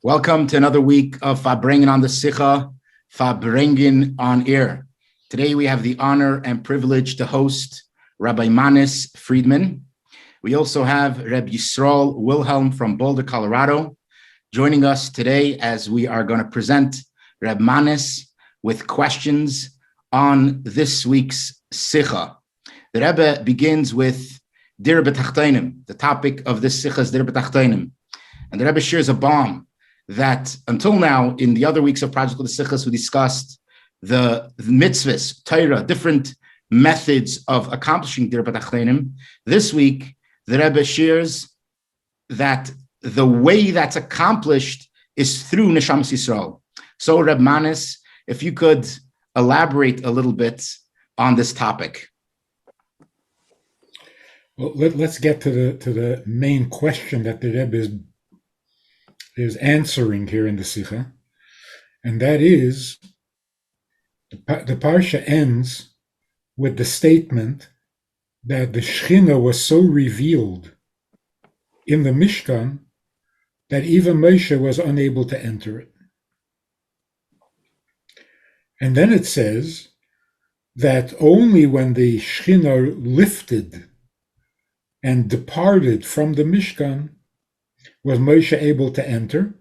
Welcome to another week of Farbrengen on the Sicha, Farbrengen on air. Today we have the honor and privilege to host Rabbi Friedman. We also have Rabbi Yisroel Wilhelm from Boulder, Colorado, joining us today as we are going to present Rabbi Manis with questions on this week's Sicha. The Rebbe begins with Dir B'Tachteinim. The topic of this Sicha is Dir B'Tachteinim. And the Rebbe shares a bomb that until now, in the other weeks of Project of the Sichos, we discussed the mitzvahs, Torah, different methods of accomplishing Dir B'Tachteinim. This week, the Rebbe shares that the way that's accomplished is through Neshamas Yisroel. So, Reb Manis, if you could elaborate a little bit on this topic. Well, let's get to the main question that the Rebbe is answering here in the Sicha, and that is the Parsha ends with the statement that the Shechina was so revealed in the Mishkan that even Moshe was unable to enter it. And then it says that only when the Shechina lifted and departed from the Mishkan was Moshe able to enter,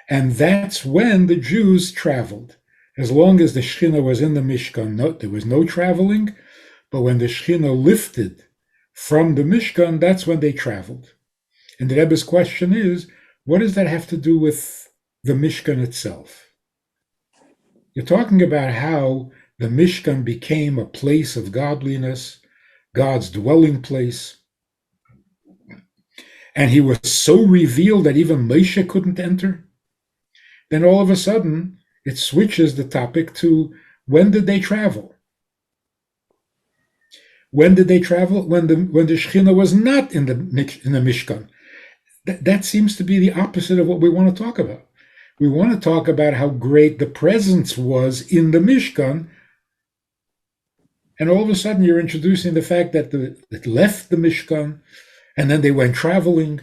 and that's when the Jews traveled. As long as the Shechina was in the Mishkan, there was no traveling, but when the Shechina lifted from the Mishkan, that's when they traveled. And the Rebbe's question is, what does that have to do with the Mishkan itself? You're talking about how the Mishkan became a place of godliness, God's dwelling place, and he was so revealed that even Moshe couldn't enter. Then all of a sudden, it switches the topic to when did they travel? When did they travel? When the Shechina was not in the Mishkan. That seems to be the opposite of what we want to talk about. We want to talk about how great the presence was in the Mishkan, and all of a sudden you're introducing the fact that it left the Mishkan, and then they went traveling.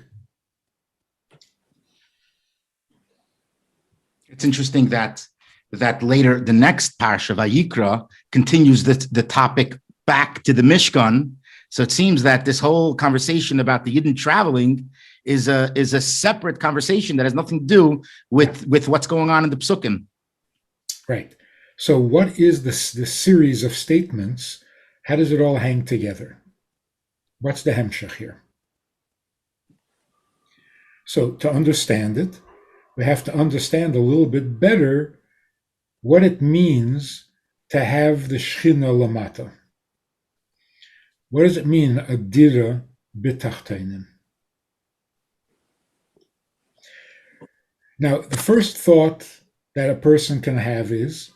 It's interesting that later the next parsha, Vayikra, continues the topic back to the Mishkan. So it seems that this whole conversation about the Yidden traveling is a separate conversation that has nothing to do with what's going on in the Psukim. Right. So what is this series of statements? How does it all hang together? What's the hemshech here? So to understand it, we have to understand a little bit better what it means to have the Shechina Lamata. What does it mean, Adira B'Tachteinim? Now, the first thought that a person can have is,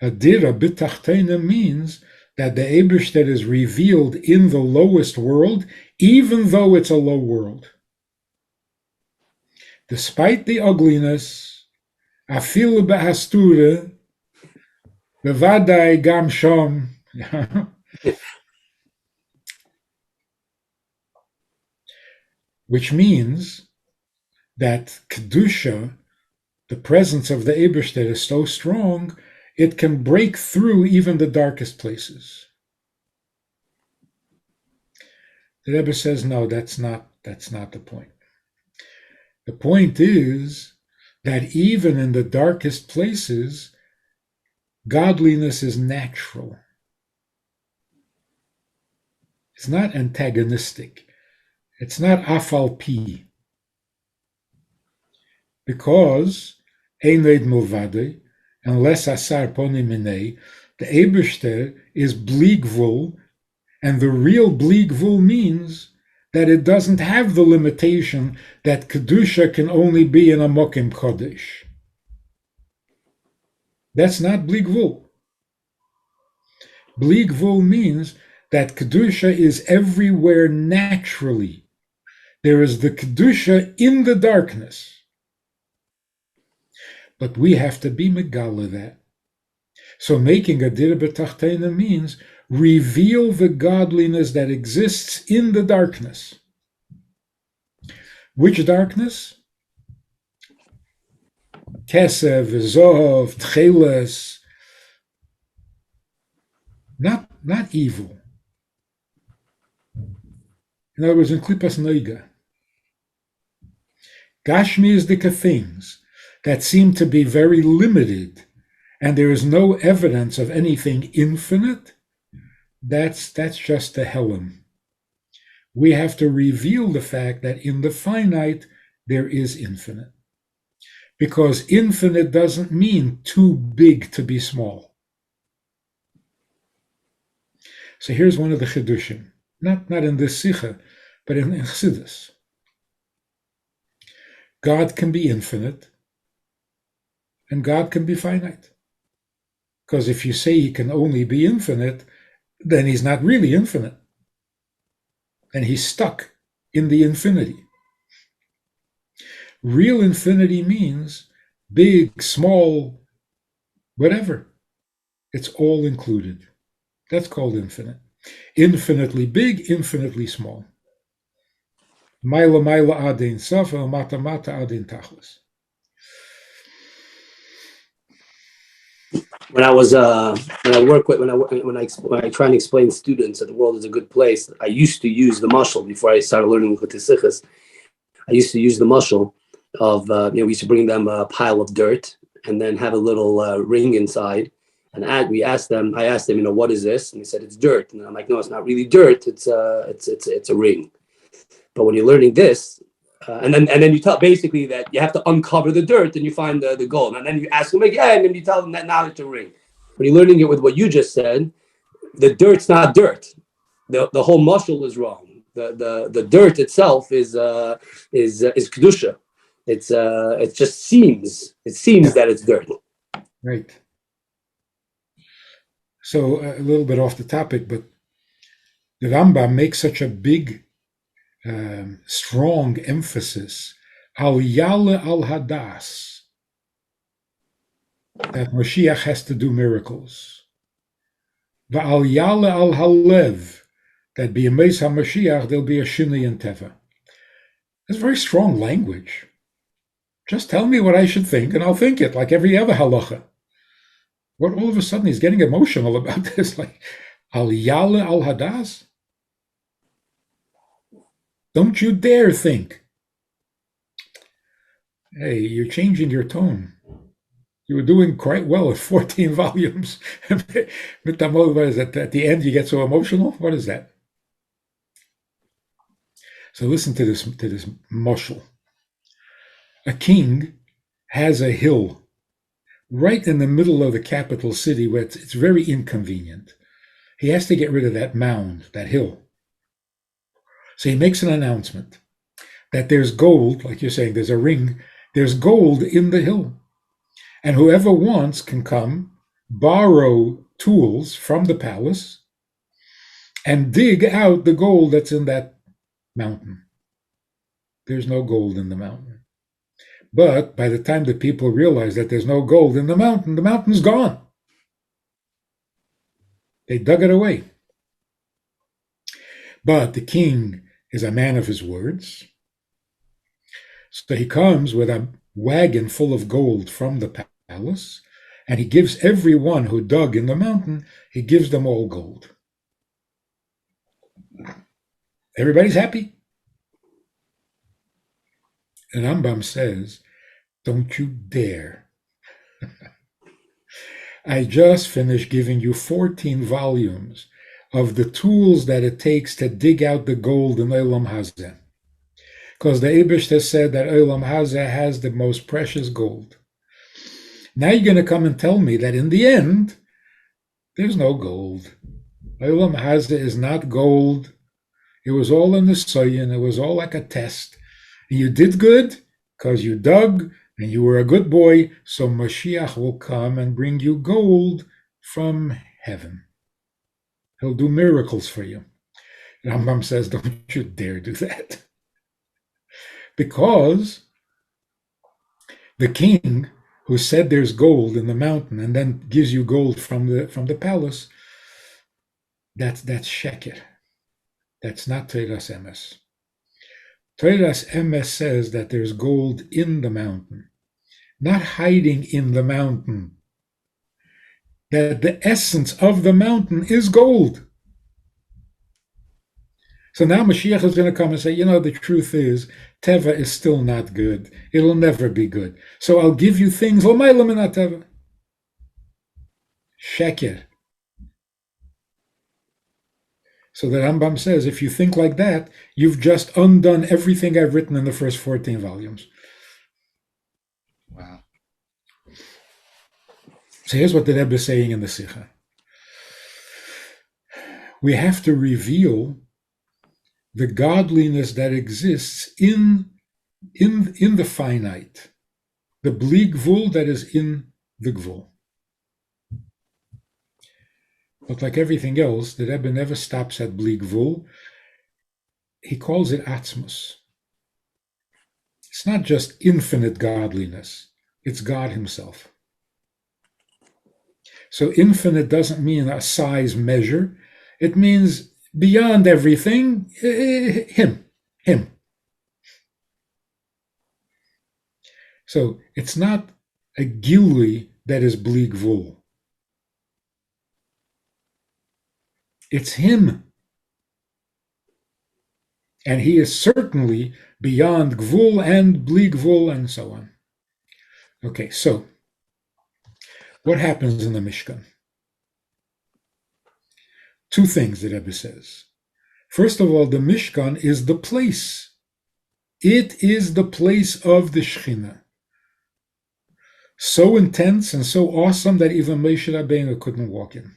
Adira B'Tachteinim means that the Eibishter is revealed in the lowest world, even though it's a low world. Despite the ugliness, afilu b'hastura, bevadai gam sham, which means that Kedusha, the presence of the Eibishter, is so strong, it can break through even the darkest places. The Rebbe says, no, that's not the point. The point is that even in the darkest places, godliness is natural. It's not antagonistic. It's not afal pi. Because Eined Milvade, unless asar poni minei, the Eibishter is bligvul, and the real bligvul means that it doesn't have the limitation that Kedusha can only be in a Mokim Chodesh. That's not Bligvul. Bligvul means that Kedusha is everywhere naturally. There is the Kedusha in the darkness. But we have to be megala that. So making a dir b'tachtena means reveal the godliness that exists in the darkness. Which darkness? kesef, zohov, tcheles, not evil. In other words, in klipas noiga, Gashmiisdika things that seem to be very limited, and there is no evidence of anything infinite, that's just the Helem. We have to reveal the fact that in the finite there is infinite. Because infinite doesn't mean too big to be small. So here's one of the chidushim, not in this sicha, but in Chassidus. God can be infinite, and God can be finite. Because if you say he can only be infinite, then he's not really infinite. And he's stuck in the infinity. Real infinity means big, small, whatever. It's all included. That's called infinite. Infinitely big, infinitely small. Maila maila adin safa, mata mata adin tachlis. When I try and explain to students that the world is a good place, I used to use the mashal before I started learning Likkutei Sichos. I used to use the mashal of we used to bring them a pile of dirt and then have a little ring inside, and I asked them, what is this? And they said it's dirt, and I'm like, no, it's not really dirt. It's a ring. But when you're learning this, and then you tell basically that you have to uncover the dirt and you find the gold, and then you ask them again, and then you tell them that now it's a ring. When you're learning it with what you just said, the dirt's not dirt. The whole mashal is wrong. The dirt itself is kedusha. It just seems that it's dirt. Right. So a little bit off the topic, but the Rambam makes such a big, strong emphasis al yale al hadas, that Mashiach has to do miracles. Va'al yale al halev, that b'yemeis HaMashiach there'll be a shinui in teva. That's very strong language. Just tell me what I should think, and I'll think it, like every other halacha. What all of a sudden he's getting emotional about this, like al yale al hadas? Don't you dare think. Hey, you're changing your tone. You were doing quite well at 14 volumes. At the end you get so emotional? What is that? So listen to this moshel. A king has a hill right in the middle of the capital city where it's very inconvenient. He has to get rid of that mound, that hill. So he makes an announcement that there's gold, like you're saying, there's a ring, there's gold in the hill. And whoever wants can come, borrow tools from the palace, and dig out the gold that's in that mountain. There's no gold in the mountain. But by the time the people realize that there's no gold in the mountain's gone. They dug it away. But the king is a man of his words. So he comes with a wagon full of gold from the palace, and he gives everyone who dug in the mountain, he gives them all gold. Everybody's happy. And Rambam says, don't you dare. I just finished giving you 14 volumes of the tools that it takes to dig out the gold in Olam Hazeh. Because the Eibush has said that Olam Hazeh has the most precious gold. Now you're going to come and tell me that in the end, there's no gold. Olam Hazeh is not gold. It was all in the soyin. It was all like a test. And you did good because you dug and you were a good boy, so Mashiach will come and bring you gold from heaven. He'll do miracles for you. Rambam says, don't you dare do that. Because the king who said there's gold in the mountain and then gives you gold from the palace, that's sheker. That's not truest emes. Truest emes says that there's gold in the mountain. not hiding in the mountain. That the essence of the mountain is gold. So now Mashiach is going to come and say, the truth is, Teva is still not good. It'll never be good. So I'll give you things, l'mayla min Teva. Sheker. So the Rambam says, if you think like that, you've just undone everything I've written in the first 14 volumes. Wow. So here's what the Rebbe is saying in the Sikha. We have to reveal the godliness that exists in the finite, the bli gvul that is in the gvul. But like everything else, the Rebbe never stops at bli gvul. He calls it atzmus. It's not just infinite godliness, it's God himself. So infinite doesn't mean a size measure. It means beyond everything, him. So it's not a gilui that is bli gvul. It's him. And he is certainly beyond gvul and bli gvul and so on. Okay, so what happens in the Mishkan? Two things the Rebbe says. First of all, the Mishkan is the place. It is the place of the Shekhinah. So intense and so awesome that even Moshe Rabbeinu couldn't walk in.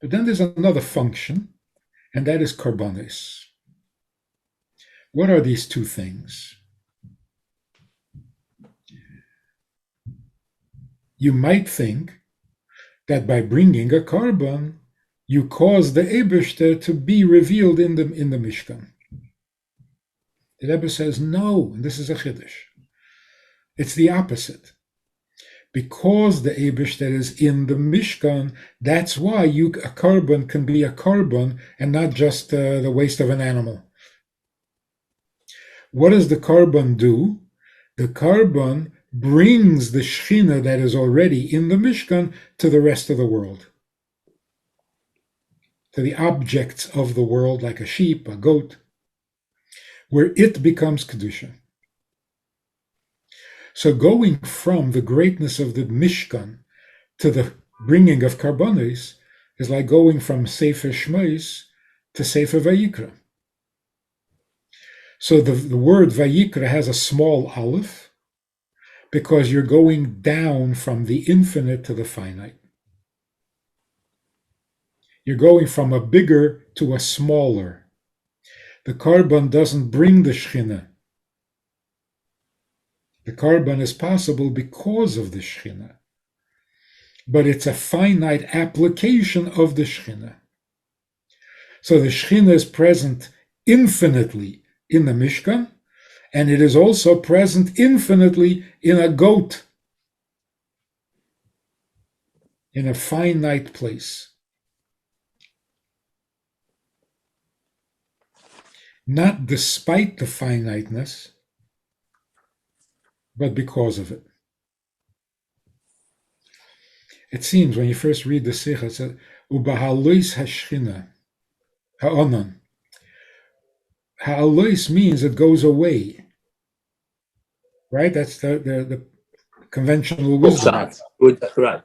But then there's another function, and that is karbonis. What are these two things? You might think that by bringing a carbon, you cause the Eibishter to be revealed in the Mishkan. The Rebbe says no, and this is a chiddush. It's the opposite. Because the Eibishter is in the Mishkan, that's why a carbon can be a carbon and not just the waste of an animal. What does the carbon do? The carbon brings the Shekhinah that is already in the Mishkan to the rest of the world. To the objects of the world, like a sheep, a goat, where it becomes Kedusha. So going from the greatness of the Mishkan to the bringing of Karbonos is like going from Sefer Shmos to Sefer Vayikra. So the word Vayikra has a small aleph because you're going down from the infinite to the finite. You're going from a bigger to a smaller. The carbon doesn't bring the Shekhinah. The carbon is possible because of the Shekhinah. But it's a finite application of the Shekhinah. So the Shekhinah is present infinitely in the Mishkan, and it is also present infinitely in a goat, in a finite place. Not despite the finiteness, but because of it. It seems when you first read the Sikha, it says, Ubahalois hashchina, ha'onan. Ha'alois means it goes away. Right? That's the conventional wisdom. Right.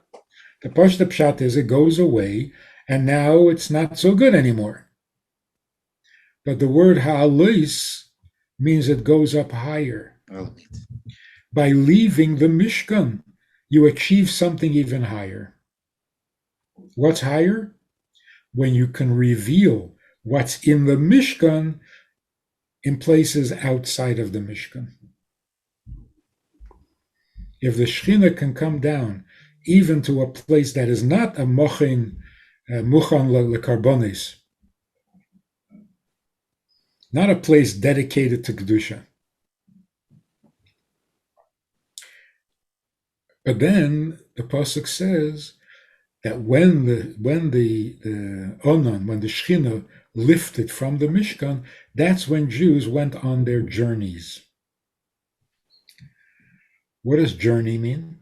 The Pashta Pshat is it goes away, and now it's not so good anymore. But the word ha'alois means it goes up higher. By leaving the Mishkan, you achieve something even higher. What's higher? When you can reveal what's in the Mishkan in places outside of the Mishkan. If the Shekhinah can come down even to a place that is not a mochin, muchan lekarbonis, not a place dedicated to Kedusha. But then the pasuk says that when the Shekhinah lifted from the Mishkan, that's when Jews went on their journeys. What does journey mean?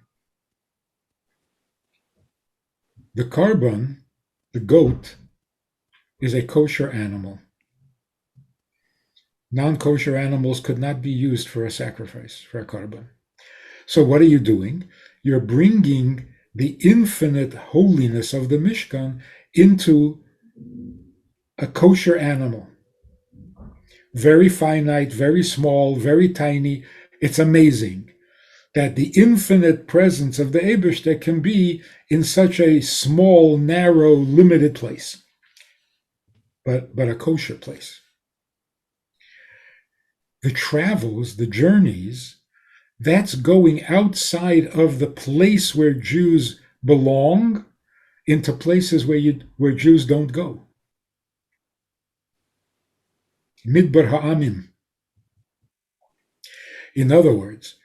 The korban, the goat, is a kosher animal. Non-kosher animals could not be used for a sacrifice, for a korban. So what are you doing? You're bringing the infinite holiness of the Mishkan into a kosher animal. Very finite, very small, very tiny. It's amazing that the infinite presence of the Eibishter can be in such a small, narrow, limited place, but a kosher place. The travels, the journeys, that's going outside of the place where Jews belong into places where Jews don't go. Midbar ha'amim. In other words,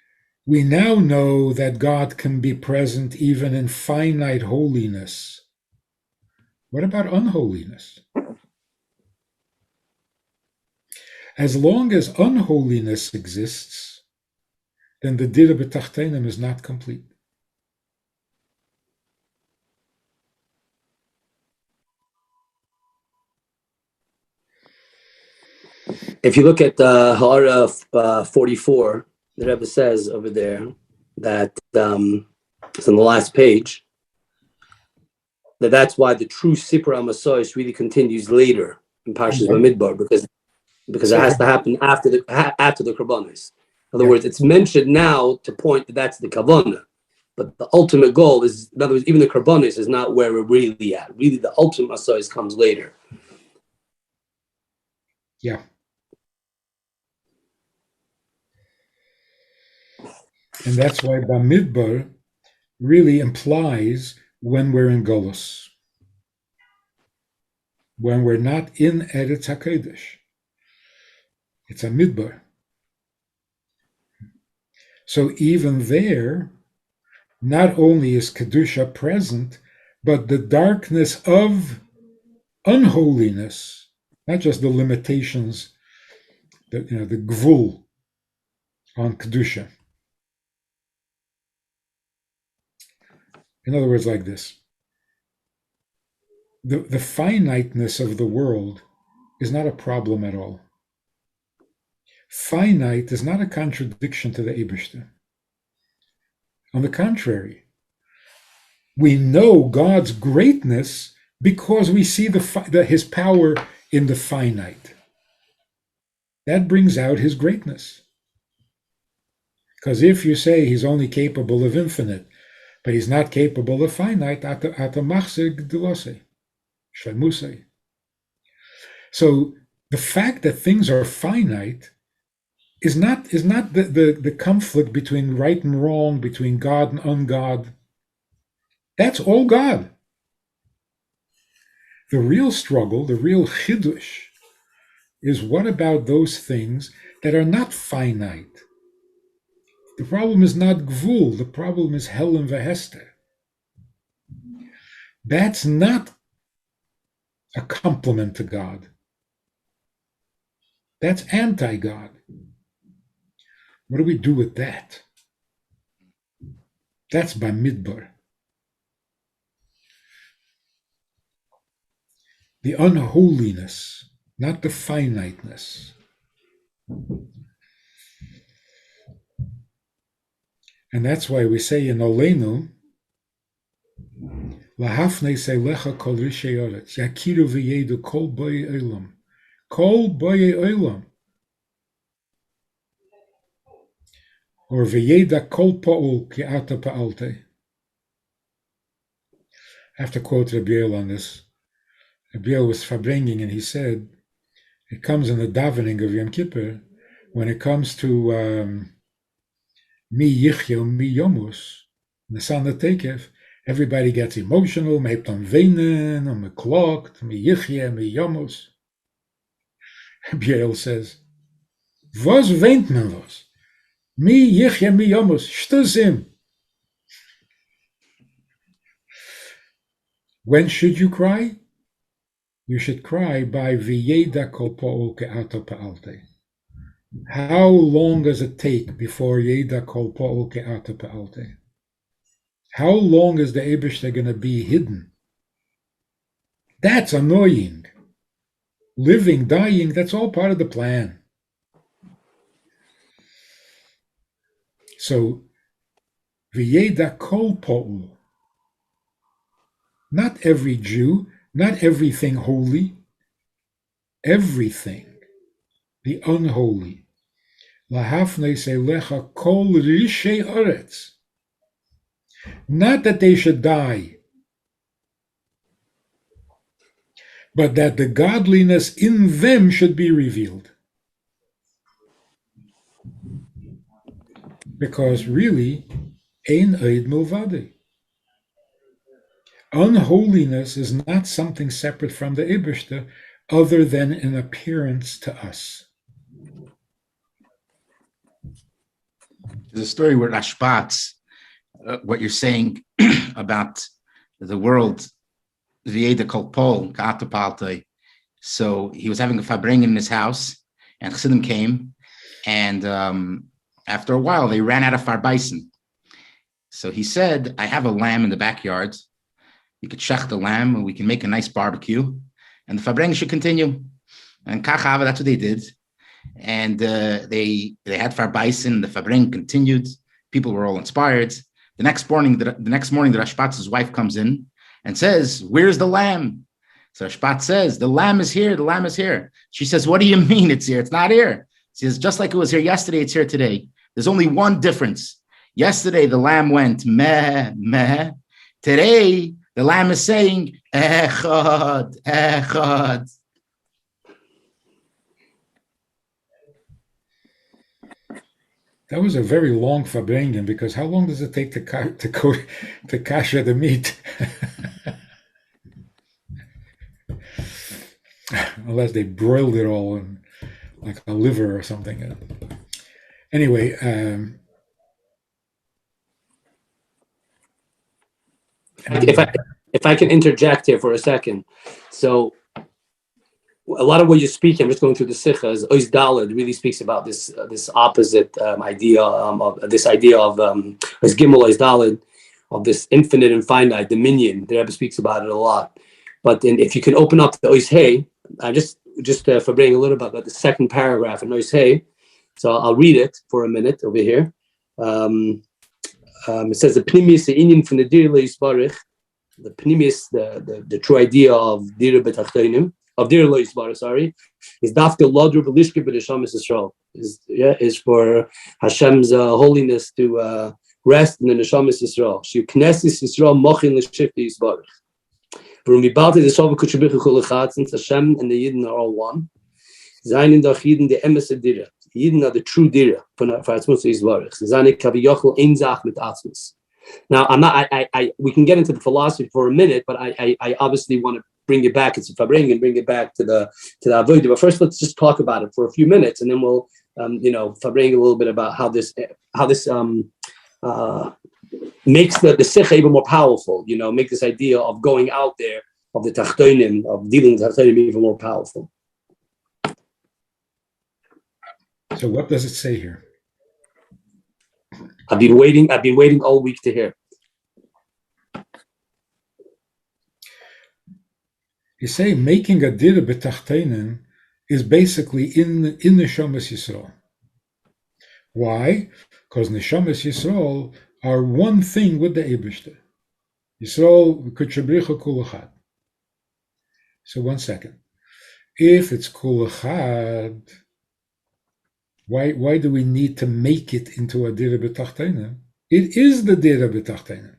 we now know that God can be present even in finite holiness. What about unholiness? As long as unholiness exists, then the Dira B'Tachtenim is not complete. If you look at Ha'ara 44, the Rebbe says over there that it's on the last page, that's why the true Sipur HaMasos really continues later in Parshas Bamidbar, because it has to happen after the Karbanos. In other words, it's mentioned now to point that that's the Kavanah, but the ultimate goal is, in other words, even the Karbanos is not where we're really at. Really, the ultimate Masos comes later. Yeah. And that's why Bamidbar really implies when we're in Golus, when we're not in Eretz HaKodesh. It's a Midbar. So even there, not only is Kedusha present, but the darkness of unholiness, not just the limitations, the gvul on Kedusha. In other words, like this. The finiteness of the world is not a problem at all. Finite is not a contradiction to the Eibishter. On the contrary, we know God's greatness because we see his power in the finite. That brings out his greatness. Because if you say he's only capable of infinite, but he's not capable of finite, so the fact that things are finite is not the conflict between right and wrong, between God and ungod. That's all God. The real struggle, the real chidush, is what about those things that are not finite? The problem is not gvul, the problem is Helem v'Hester. That's not a compliment to God. That's anti-God. What do we do with that? That's Bamidbar. The unholiness, not the finiteness. And that's why we say in Olenu, Lahafne seilecha kol rishei oretz, yakiru v'yedu kol boye olam. Kol boye olam. Or v'yeda kol pa'ul ki ata pa'alte. I have to quote Rabbi Yisroel on this. Rabbi Yisroel was Farbrengen, and he said, it comes in the davening of Yom Kippur, when it comes to mi yichya, mi yomus, the son of Tekef, everybody gets emotional, me hebt dan weinen, me klokt, mi yichya, mi yomus. Rabbi Yisroel says, was weint men was? Mi yichya, mi yomus, shtusim. When should you cry? You should cry by v'yeda kol pa'ul ke'ata pa'alte. How long does it take before Yeda Kol Pa'ol Ke'ata Pa'alte? How long is the Eibishter going to be hidden? That's annoying. Living, dying, that's all part of the plan. So, V'yeda Kol Pa'ol. Not every Jew, not everything holy, everything, the unholy. Lahafne Selecha Kol Rishei Aretz. Not that they should die, but that the godliness in them should be revealed. Because really, ein oid milvade. Unholiness is not something separate from the Eibishter other than an appearance to us. There's a story where Rashbatz, what you're saying about the world, V'yeda Kol Pol, Ka'ata Pa'alte. So he was having a Farbrengen in his house, and Chassidim came, and after a while, they ran out of Farbison. So he said, I have a lamb in the backyard. You could shech the lamb, and we can make a nice barbecue, and the Farbrengen should continue. And Kachava, that's what they did. And they had Farbison, the Farbrengen continued. People were all inspired. The next morning, the Rashbatz's wife comes in and says, where's the lamb? So Rashbatz says, the lamb is here, the lamb is here. She says, what do you mean it's here? It's not here. She says, just like it was here yesterday, it's here today. There's only one difference. Yesterday, the lamb went meh, meh. Today, the lamb is saying, echad, echad. That was a very long Farbrengen, because how long does it take to kasher the meat? Unless they broiled it all in like a liver or something. Anyway, if I can interject here for a second. So a lot of what you're speaking, I'm just going through the Sichos, Ois Daled really speaks about this opposite idea of this idea of Ois Gimel Ois Daled, of this infinite and finite dominion. The Rabbi speaks about it a lot. But then if you can open up the Ois Hey, just for bringing a little bit about the second paragraph in Ois Hey, so I'll read it for a minute over here. It says the Pnimis, the Indian from the Dir Leisbarich, the Pnimis, the true idea of Dir Betachtonim, of Dir Leisbarich, sorry, is Dafka Lodru Belishke B'Neshamis Yisroel, is for Hashem's holiness to rest in the Neshamis Yisroel. She Knesses Yisroel Mochin L'Shifti Yisbarich. Since Hashem and the Yidden are all one, Zayin Dach Yidden the Emes Dira. Yidden are the true Dira for Atzmus Yisbarich. Zayin Kaviyochel Ein Zach mit Atzmus. Now, I'm not. We can get into the philosophy for a minute, but I obviously want to bring it back. It's Farbrengen and bring it back to the Avodah. But first, let's just talk about it for a few minutes, and then we'll, Farbrengen a little bit about how this makes the Sicha even more powerful. Make this idea of going out there, of the Tachtonim, of dealing with Tachtonim even more powerful. So what does it say here? I've been waiting all week to hear. You say making a dir b'tachteinen is basically in Neshamas Yisroel. Why? Because Neshamas Yisroel are one thing with the Eibishter. Yisroel k'tshebricha kul echad. So 1 second. If it's kul echad, why do we need to make it into a dir b'tachteinen? It is the dir b'tachteinen.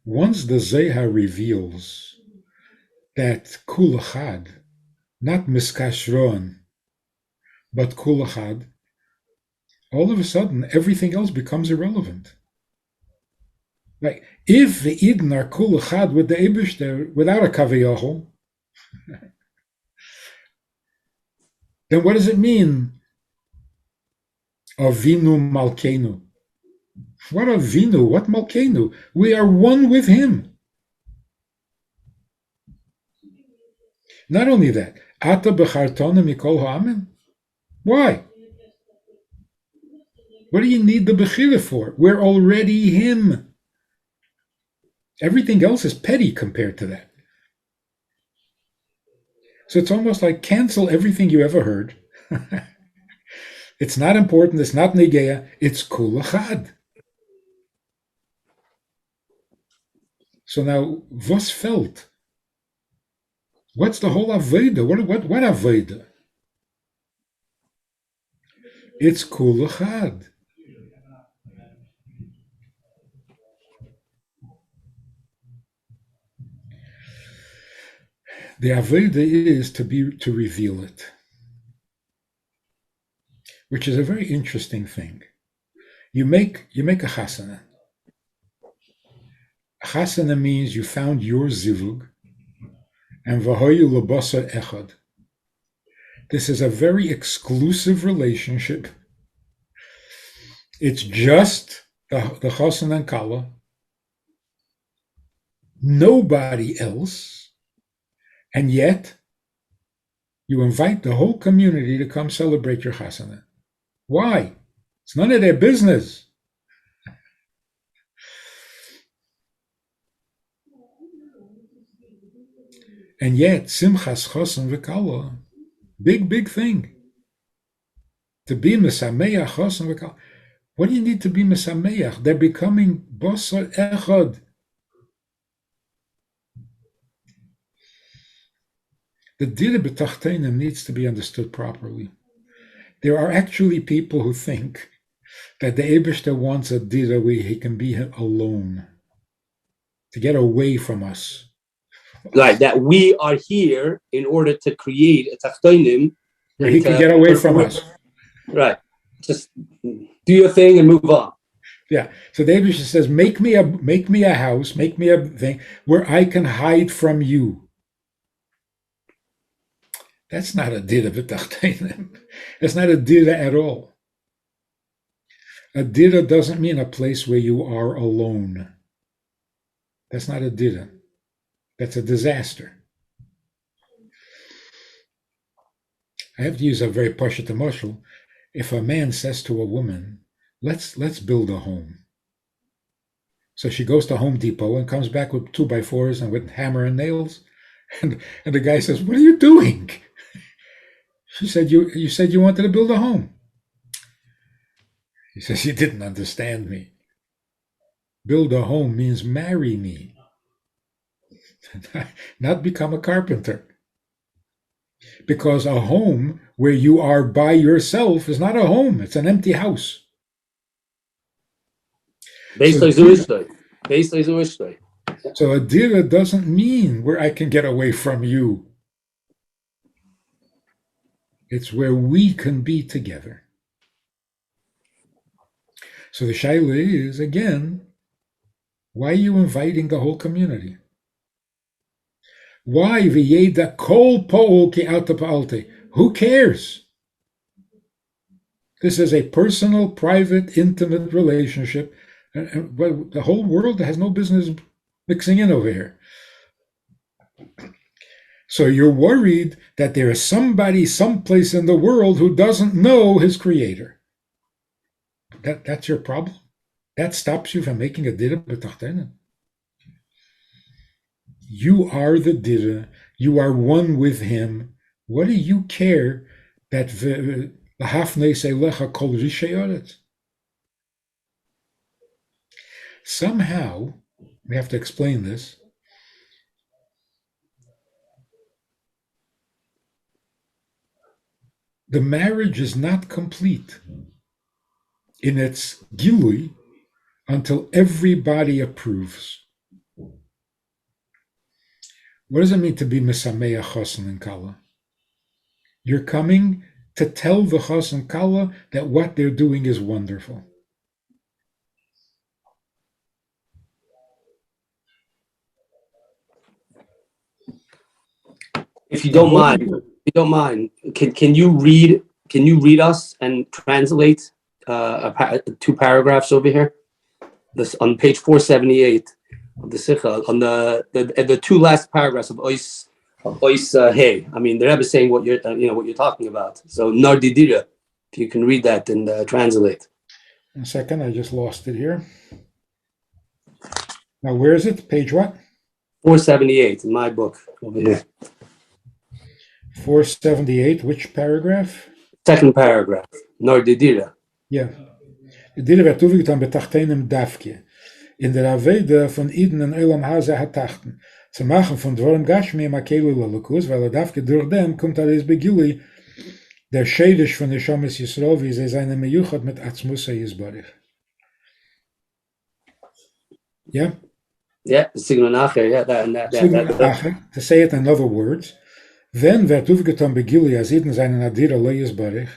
Once the Zohar reveals that kul echad, not miskashron, but kul echad, all of a sudden everything else becomes irrelevant. Like if the Eden are kul echad with the Eibishter without a kaviyochel, then what does it mean? Avinu Malkeinu. What Avinu, what Malkeinu? We are one with him. Not only that, Ata bechartona mikol ha'amim. Why? What do you need the bechira for? We're already him. Everything else is petty compared to that. So it's almost like cancel everything you ever heard. It's not important, it's not negeya, it's kol echad. So now, was felt? What's the whole Aveda? What Aveda? It's kol echad. The Aveda is to reveal it, which is a very interesting thing. You make a chasana. Chasana means you found your zivug, and v'hoyu lebasar echad. This is a very exclusive relationship. It's just the chasan and kala, nobody else. And yet, you invite the whole community to come celebrate your chasana. Why? It's none of their business. And yet, simchas chasan v'kala, big thing. To be mesameach chasan v'kala. What do you need to be mesameach? They're becoming basar echad. The dira b'tachtenim needs to be understood properly. There are actually people who think that the Eibishter wants a dira where he can be alone, to get away from us. Right, that we are here in order to create a tachtenim where he can get away from us. Right, just do your thing and move on. Yeah, so the Eibishter says, make me a house, make me a thing where I can hide from you. That's not a dira b'tachtenim. It's not a dira at all. A dira doesn't mean a place where you are alone. That's not a dira. That's a disaster. I have to use a very pashut mashal. If a man says to a woman, let's build a home. So she goes to Home Depot and comes back with 2x4s and with hammer and nails. And the guy says, what are you doing? She said, you said you wanted to build a home. He says, you didn't understand me. Build a home means marry me, not become a carpenter. Because a home where you are by yourself is not a home, it's an empty house. So a dira doesn't mean where I can get away from you. It's where we can be together. So the shaila is, again, why are you inviting the whole community? Why v'yeda kol po'ol ki alta pa'alte? Who cares? This is a personal, private, intimate relationship. The whole world has no business mixing in over here. So you're worried that there is somebody someplace in the world who doesn't know his creator. That's your problem? That stops you from making a dira b'tachtenim. You are the dira. You are one with him. What do you care that v'hafnei seilecha kol rishei oretz? Somehow, we have to explain this. The marriage is not complete in its gilui until everybody approves. What does it mean to be mesameach chasan and kala? You're coming to tell the chasan and kala that what they're doing is wonderful. If you don't mind, can you read us and translate 2 paragraphs over here? this on page 478 of the Sicha, on the two last paragraphs of Ois Hey. I mean, the Rebbe is saying what you're talking about. So Nar Didira, if you can read that and translate. 1 second, I just lost it here. Now, where is it? Page what? 478 in my book over here. 478, which paragraph? Second paragraph, Nar Didira. Ja. Didira werd toegegeven betachtenem dafke. In der Aveda von Iden en Elam Haza hatachten. Ze machen von Dvorim Gashmi Makelu Lalakus, weil dafke durch dem kommt alles Begili, der Schädisch von der Shomes Yisroel, wie sie seine Meyuchat mit Atzmusa Yisbarich. Yeah? Yeah, Signal Nacher, yeah, that. To say it in other words, then werd toegegeven Begili, as Iden seine Nadira Le Yisbarich.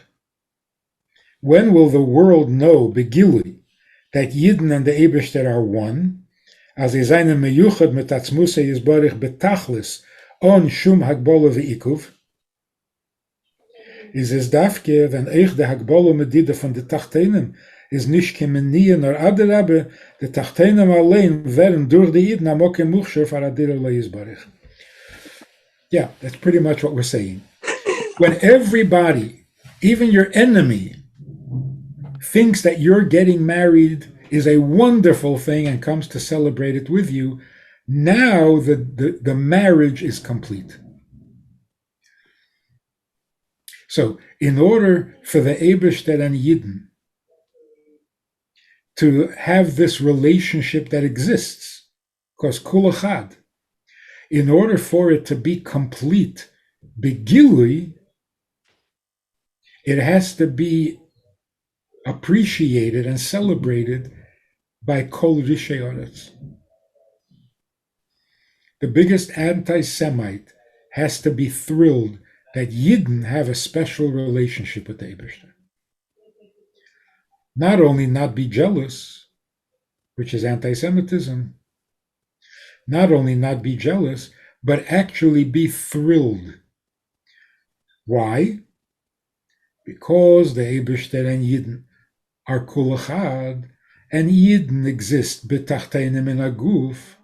When will the world know, Begili, that Yidden and the Eibishter are one, as is eine Meyuchad mit Atzmusa Yisbarich betachlis on Shum Hagbolo ve'ikuv, is es dafke, wenn eich de Hagbolo medide von de Tachtenem is nicht kemenie nor aderabe, de Tachtenem allein werden durch de Yidden amoke muchsher for Adira Le Yisbarich. Yeah, that's pretty much what we're saying. When everybody, even your enemy, thinks that you're getting married is a wonderful thing and comes to celebrate it with you, now the marriage is complete. So, in order for the Eibishter and Yidden to have this relationship that exists, because kol echad, in order for it to be complete, begilui, it has to be appreciated and celebrated by Kol Rishei Oretz. The biggest anti-Semite has to be thrilled that Yidden have a special relationship with the Eibishter. Not only not be jealous, which is anti-Semitism, not only not be jealous, but actually be thrilled. Why? Because the Eibishter and Yidden are kol echad, and Yidden exist betachteinem in aguf,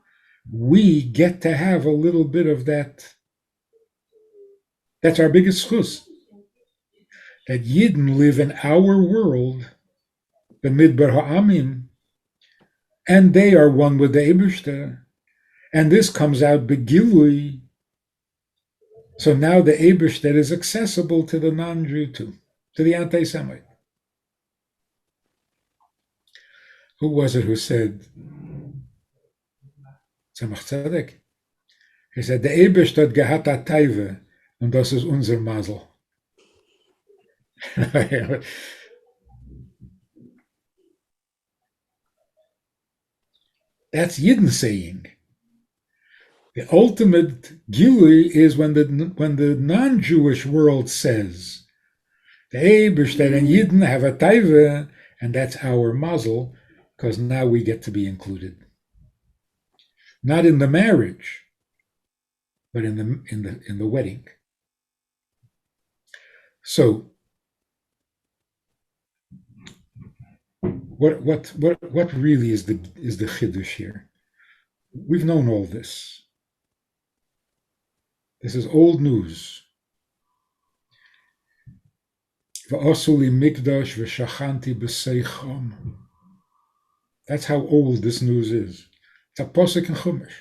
we get to have a little bit of that. That's our biggest chus. That Yidden live in our world, the midbar ha'amim, and they are one with the Eibishter, and this comes out begilui. So now the Eibishter is accessible to the non-Jew too, to the anti-Semite. Who was it who said, Tzemach Tzedek? He said, the Eibishter hat gehat a Teive, und das ist unser Mazel. That's Yidden saying. The ultimate gilui is when the non-Jewish world says, the Eibishter and Yidden have a Teive, and that's our mazel, because now we get to be included. Not in the marriage, but in the wedding. So, what really is the chiddush here? We've known all this. This is old news. V'asu li mikdash v'shachanti b'seicham. That's how old this news is. It's a posuk in Chumash.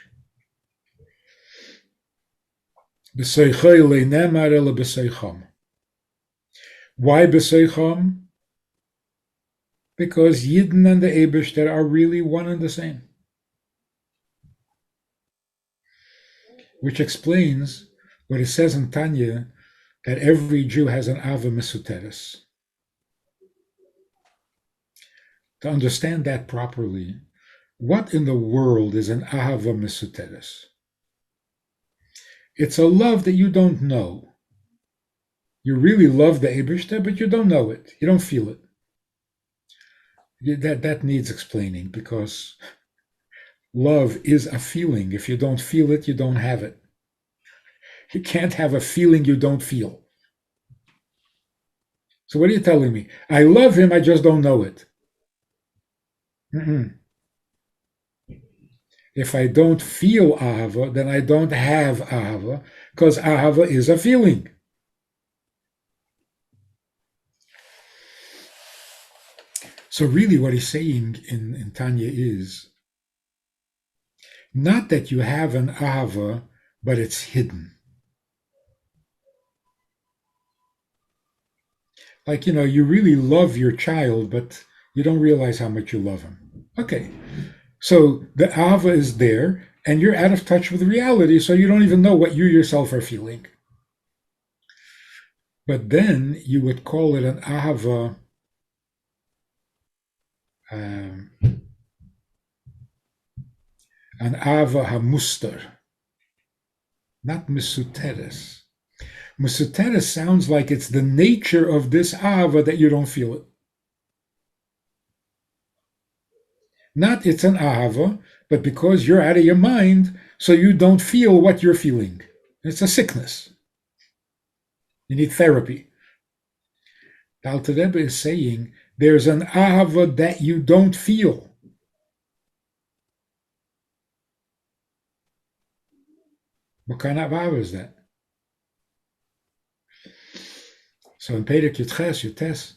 B'seichai le'nemar ele b'seicham. Why b'seicham? Because Yidden and the Eibishter are really one and the same. Which explains what it says in Tanya, that every Jew has an Ava Mesuteres. To understand that properly, what in the world is an Ahava Mesuteres? It's a love that you don't know. You really love the Eibishter, but you don't know it. You don't feel it. That needs explaining, because love is a feeling. If you don't feel it, you don't have it. You can't have a feeling you don't feel. So what are you telling me? I love him, I just don't know it. If I don't feel ahava, then I don't have ahava, because ahava is a feeling. So really what he's saying in Tanya is not that you have an ahava, but it's hidden. Like, you really love your child, but you don't realize how much you love him. Okay, so the ahava is there, and you're out of touch with reality, so you don't even know what you yourself are feeling. But then you would call it an ahava, an ahava hamuster, not mesuteres. Mesuteres sounds like it's the nature of this ahava that you don't feel it. Not it's an ahava, but because you're out of your mind, so you don't feel what you're feeling. It's a sickness. You need therapy. The Alter Rebbe is saying there's an ahava that you don't feel. What kind of ahava is that? So in Perek Yutes,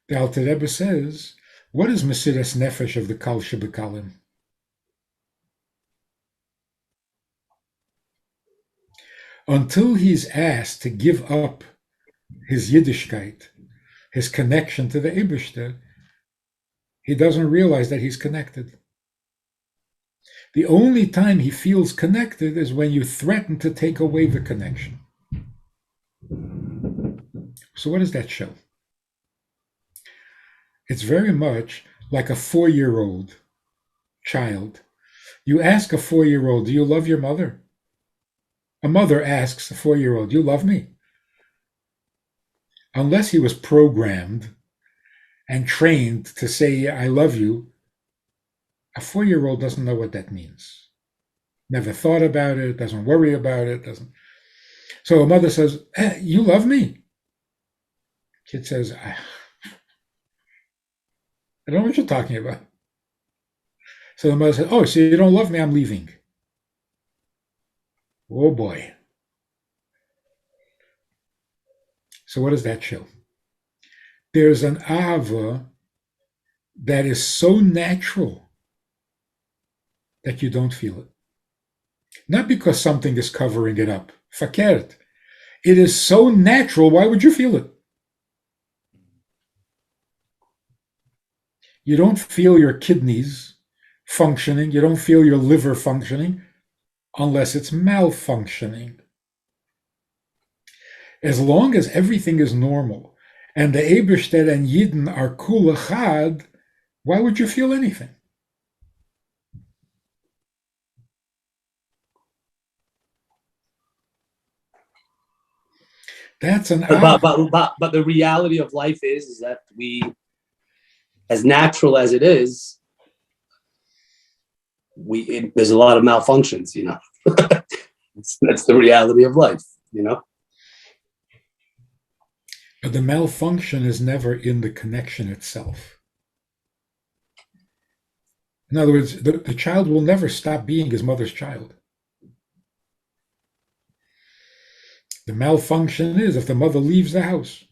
the Alter Rebbe says, what is Mesiras Nefesh of the Kal Shebekalim? Until he's asked to give up his Yiddishkeit, his connection to the Eibishter, he doesn't realize that he's connected. The only time he feels connected is when you threaten to take away the connection. So what does that show? It's very much like a 4-year-old child. You ask a 4-year-old, do you love your mother? A mother asks a 4-year-old, do you love me? Unless he was programmed and trained to say, I love you, a 4-year-old doesn't know what that means. Never thought about it, doesn't worry about it, doesn't. So a mother says, hey, you love me? Kid says, I don't know what you're talking about. So the mother says, oh, so you don't love me, I'm leaving. Oh boy. So what does that show? There's an ahava that is so natural that you don't feel it. Not because something is covering it up. Fakert. It is so natural, why would you feel it? You don't feel your kidneys functioning, you don't feel your liver functioning, unless it's malfunctioning. As long as everything is normal, and the Eibishter and Yidden are kul echad, why would you feel anything? That's an but the reality of life is that we, as natural as it is, there's a lot of malfunctions, That's the reality of life, But the malfunction is never in the connection itself. In other words, the child will never stop being his mother's child. The malfunction is if the mother leaves the house.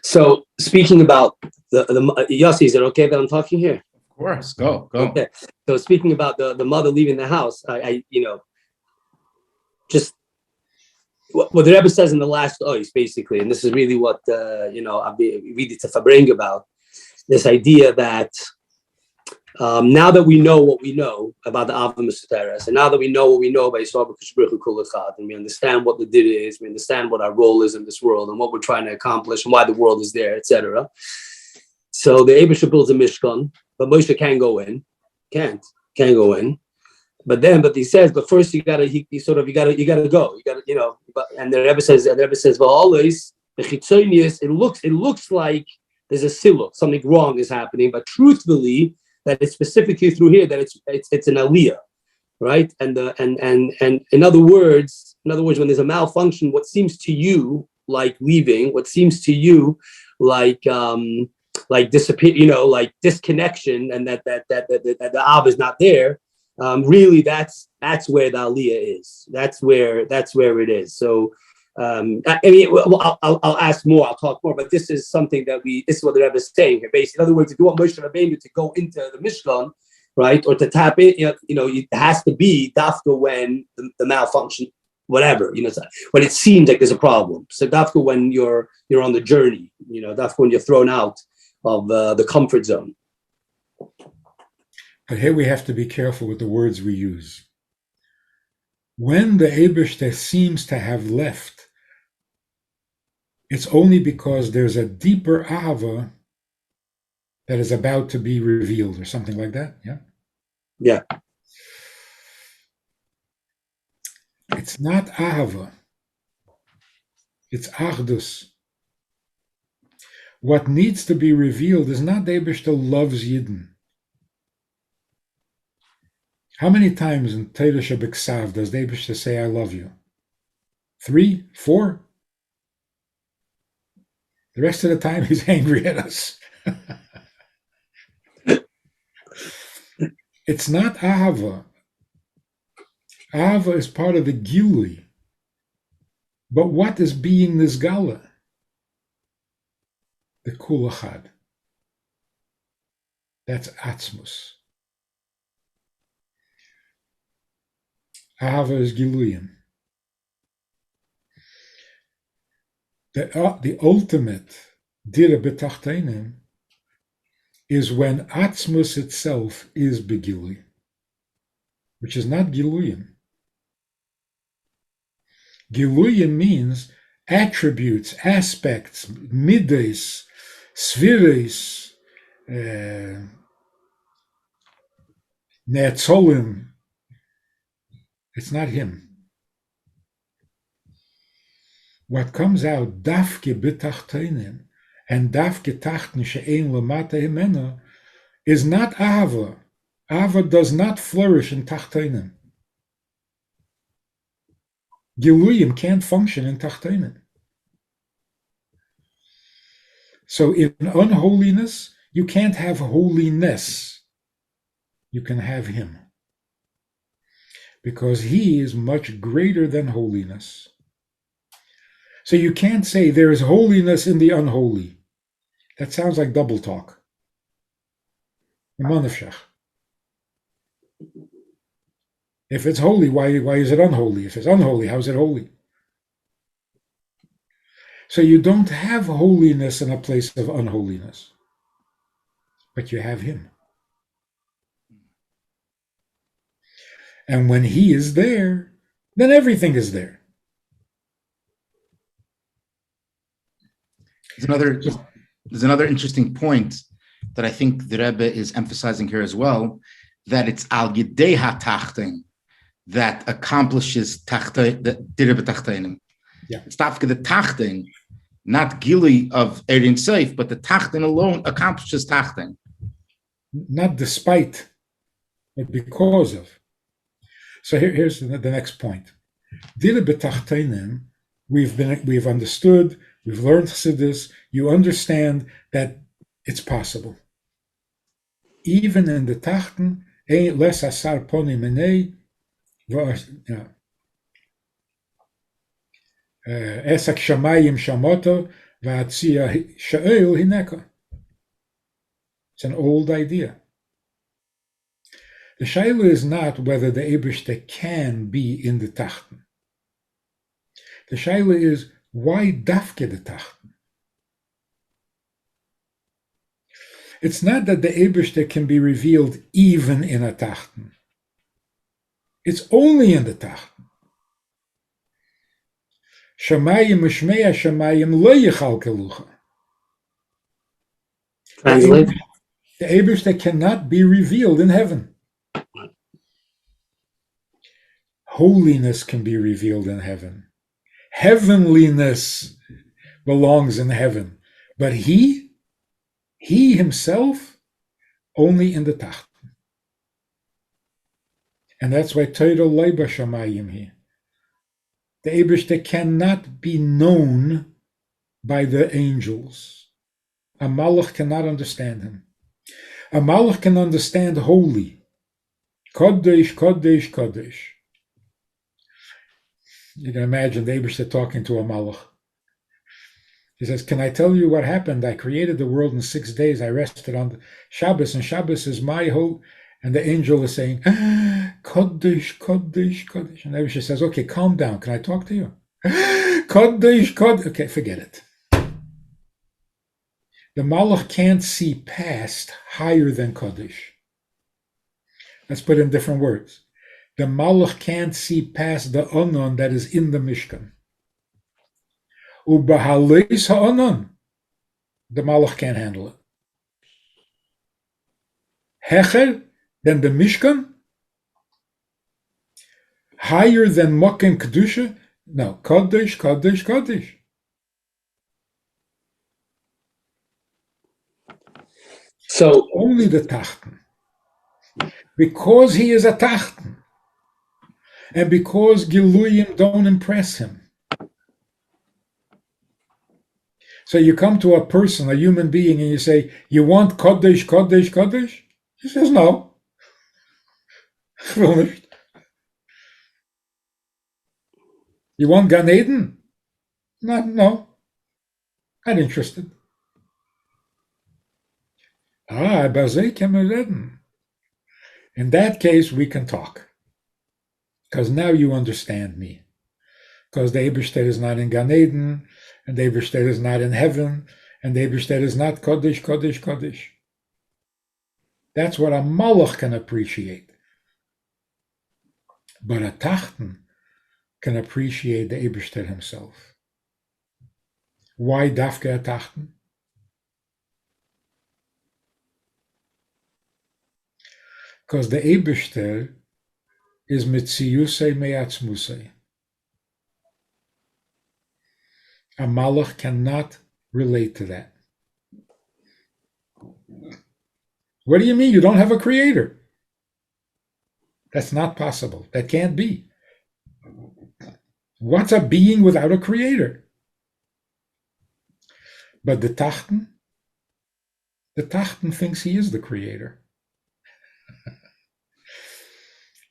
So speaking about the Yossi, is it okay that I'm talking here? Of course, go. Okay. So speaking about the mother leaving the house, I just what the Rebbe says in the last ois, basically, and this is really what I'll be reading to Farbrengen about this idea that now that we know what we know about the Avim Mesuteres, and now that we know what we know about Yisroel Kol Echad, and we understand what the Did is, we understand what our role is in this world, and what we're trying to accomplish, and why the world is there, etc. So the Eibusher builds a Mishkan, but Moshe can't go in, can't go in. But he says, but first you gotta go, and the Rebbe says, well, always the chitzonius, it looks like there's a siluk, something wrong is happening, but truthfully, that it's specifically through here that it's an aliyah, right? And in other words, when there's a malfunction, what seems to you like leaving, what seems to you like disappear, like disconnection, and that the Av is not there. Really, that's where the Aliyah is. That's where it is. So, I'll ask more. I'll talk more. But this is something this is what the Rebbe is saying here. Basically, in other words, if you want Moshe Rabbeinu to go into the Mishkan, right, or to tap in, it has to be dafka when the malfunction, whatever, when it seems like there's a problem. So dafka when you're on the journey, dafka when you're thrown out of the comfort zone. But here we have to be careful with the words we use. When the Eibishter seems to have left, it's only because there's a deeper Ahava that is about to be revealed, or something like that. Yeah. Yeah. It's not Ahava. It's Achdus. What needs to be revealed is not the Eibishter loves Yidden. How many times in Torah Shebeksav does the Eibishter say, I love you? 3, 4? The rest of the time he's angry at us. It's not Ahava. Ahava is part of the Gilui. But what is being Nizgala? The Kulachad. That's Atzmus. Ahava is Giluyim. The ultimate Dira B'Tachtenim is when Atzmus itself is Begilui, which is not Giluyim. Giluyim means attributes, aspects, midas, spheres, netzolim. It's not him. What comes out, dafke b'tachtenim, and dafke tachten she'ein lamata himena, is not Ahava. Ahava does not flourish in tachtenim. Giluyim can't function in tachtenim. So in unholiness, you can't have holiness. You can have him. Because he is much greater than holiness. So you can't say there is holiness in the unholy. That sounds like double talk. If it's holy, why is it unholy? If it's unholy, how is it holy? So you don't have holiness in a place of unholiness, but you have him. And when he is there, then everything is there. There's another interesting point that I think the Rebbe is emphasizing here as well, that it's al yidei hatachten that accomplishes the Dira B'Tachtenim. Yeah. It's dafka the tachten, not gili of Erin Seif, but the tachten alone accomplishes tachten. Not despite, but because of. So here's the next point. Dira B'Tachtenim, we've understood, we've learned Chassidus, you understand that it's possible. Even in the Tachten, les asar poni menei, esak shamayim shamoto, v'atzia sha'el hineka. It's an old idea. The shaila is not whether the Eibishter can be in the Tachten. The shaila is, why dafke the Tachten? It's not that the Eibishter can be revealed even in a Tachten. It's only in the Tachten. Shamayim u'shmei shamayim lo yichalkelucha. Translate. The Eibishter cannot be revealed in heaven. Holiness can be revealed in heaven. Heavenliness belongs in heaven. But he himself, only in the Tachten. And that's why Torah Leiba Shamayim here. The Eibishter cannot be known by the angels. A malach cannot understand him. A malach can understand holy. Kodesh, Kodesh, Kodesh. You can imagine the Eibishter talking to a malach. He says, can I tell you what happened? I created the world in 6 days. I rested on the Shabbos, and Shabbos is my whole. And the angel is saying, Kodesh, Kodesh, Kodesh. And the Eibishter says, okay, calm down. Can I talk to you? Kodesh, Kodesh. Okay, forget it. The malach can't see past higher than Kodesh. Let's put it in different words. The malach can't see past the onon that is in the Mishkan. Ubahaleis ha'onon. The malach can't handle it. Hecher than the Mishkan? Higher than Mokem Kedusha? No, Kodesh, Kodesh, Kodesh. So only the Tachten. Because he is a Tachten. And because Giluyim don't impress him. So you come to a person, a human being, and you say, you want Kodesh, Kodesh, Kodesh? He says, no. You want Gan Eden? No, not interested. Bazei kemen reden. In that case, we can talk. Because now you understand me. Because the Eibishter is not in Gan Eden, and the Eibishter is not in heaven, and the Eibishter is not Kodesh, Kodesh, Kodesh. That's what a malach can appreciate. But a Tachten can appreciate the Eibishter himself. Why dafke a Tachten? Because the Eibishter is mitziyusei me'atzmusei. A malach cannot relate to that. What do you mean? You don't have a creator? That's not possible. That can't be. What's a being without a creator? But the Tachten thinks he is the creator.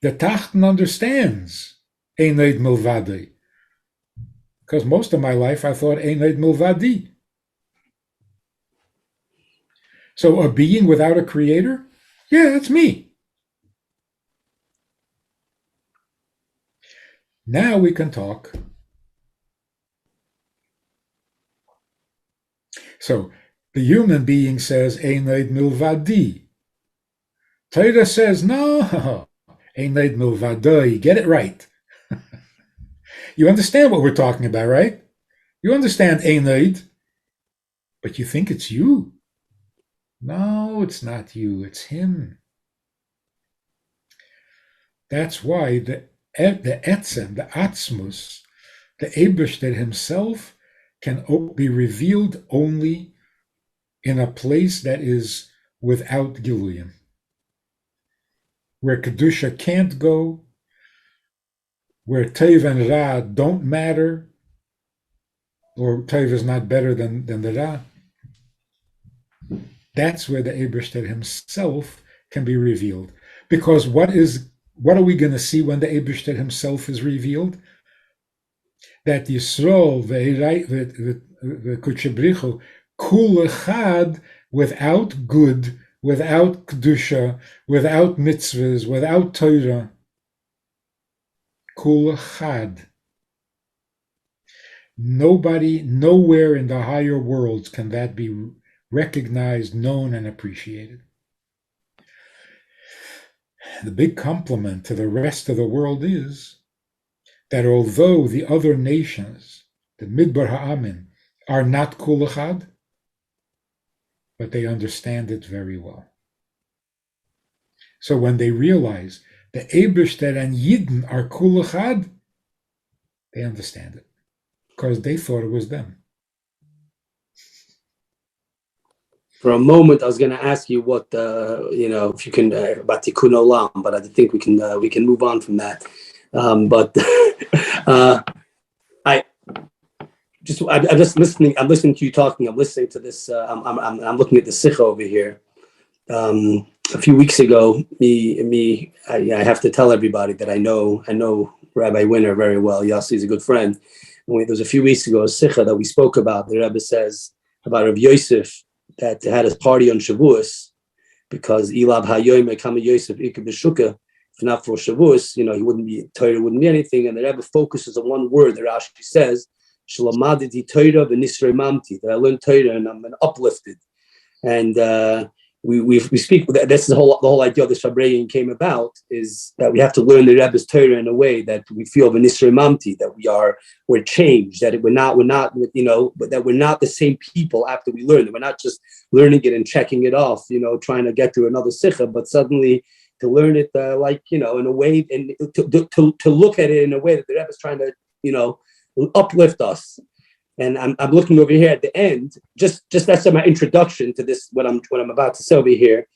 The Tachten understands Einoid Milvadi. Because most of my life I thought Einoid Milvadi. So a being without a creator? Yeah, that's me. Now we can talk. So the human being says Einoid Milvadi. Torah says no. Einoid Milvadoi. Get it right. You understand what we're talking about, right? You understand Einoid, but you think it's you. No, it's not you. It's him. That's why the Etzem, the Atzmus, the Eibishter himself can be revealed only in a place that is without Giluyim. Where Kedusha can't go, where Tov and Ra don't matter, or Tov is not better than the Ra. That's where the Eibishter himself can be revealed. Because what are we going to see when the Eibishter himself is revealed? That Yisroel, the Kutchebrichu, kul echad, without good, without Kedusha, without mitzvahs, without Torah. Kul echad. Nobody, nowhere in the higher worlds can that be recognized, known, and appreciated. The big compliment to the rest of the world is that although the other nations, the Midbar Ha'amin, are not kul echad, but they understand it very well. So when they realize the Eibishter and Yidden are kul echad, they understand it because they thought it was them. for a moment, I was going to ask you what if you can about Tikkun Olam, but I think we can move on from that. But I'm just listening. I'm listening to you talking. I'm listening to this. I'm looking at the Sicha over here. A few weeks ago, I have to tell everybody that I know Rabbi Winner very well. Yossi is a good friend. There was a few weeks ago a Sicha that we spoke about. The Rebbe says about Rav Yosef that had a party on Shavuos because Ilab Hayoyim Kama Yosef Ika B'Shuka. If not for Shavuos, he wouldn't be Torah, wouldn't be anything. And the Rebbe focuses on one word. The Rashi says, "Shalamaditi Torah v'nisrei mamti," that I learned Torah and I'm uplifted. And we speak. That's the whole idea of this Farbrengen came about, is that we have to learn the Rebbe's Torah in a way that we feel v'nisrei mamti, that we're changed, that we're not but that we're not the same people after we learn it. We're not just learning it and checking it off, trying to get through another sicha, but suddenly to learn it in a way, and to look at it in a way that the Rebbe is trying to uplift us. And I'm looking over here at the end. Just that's my introduction to this. What I'm about to say over here.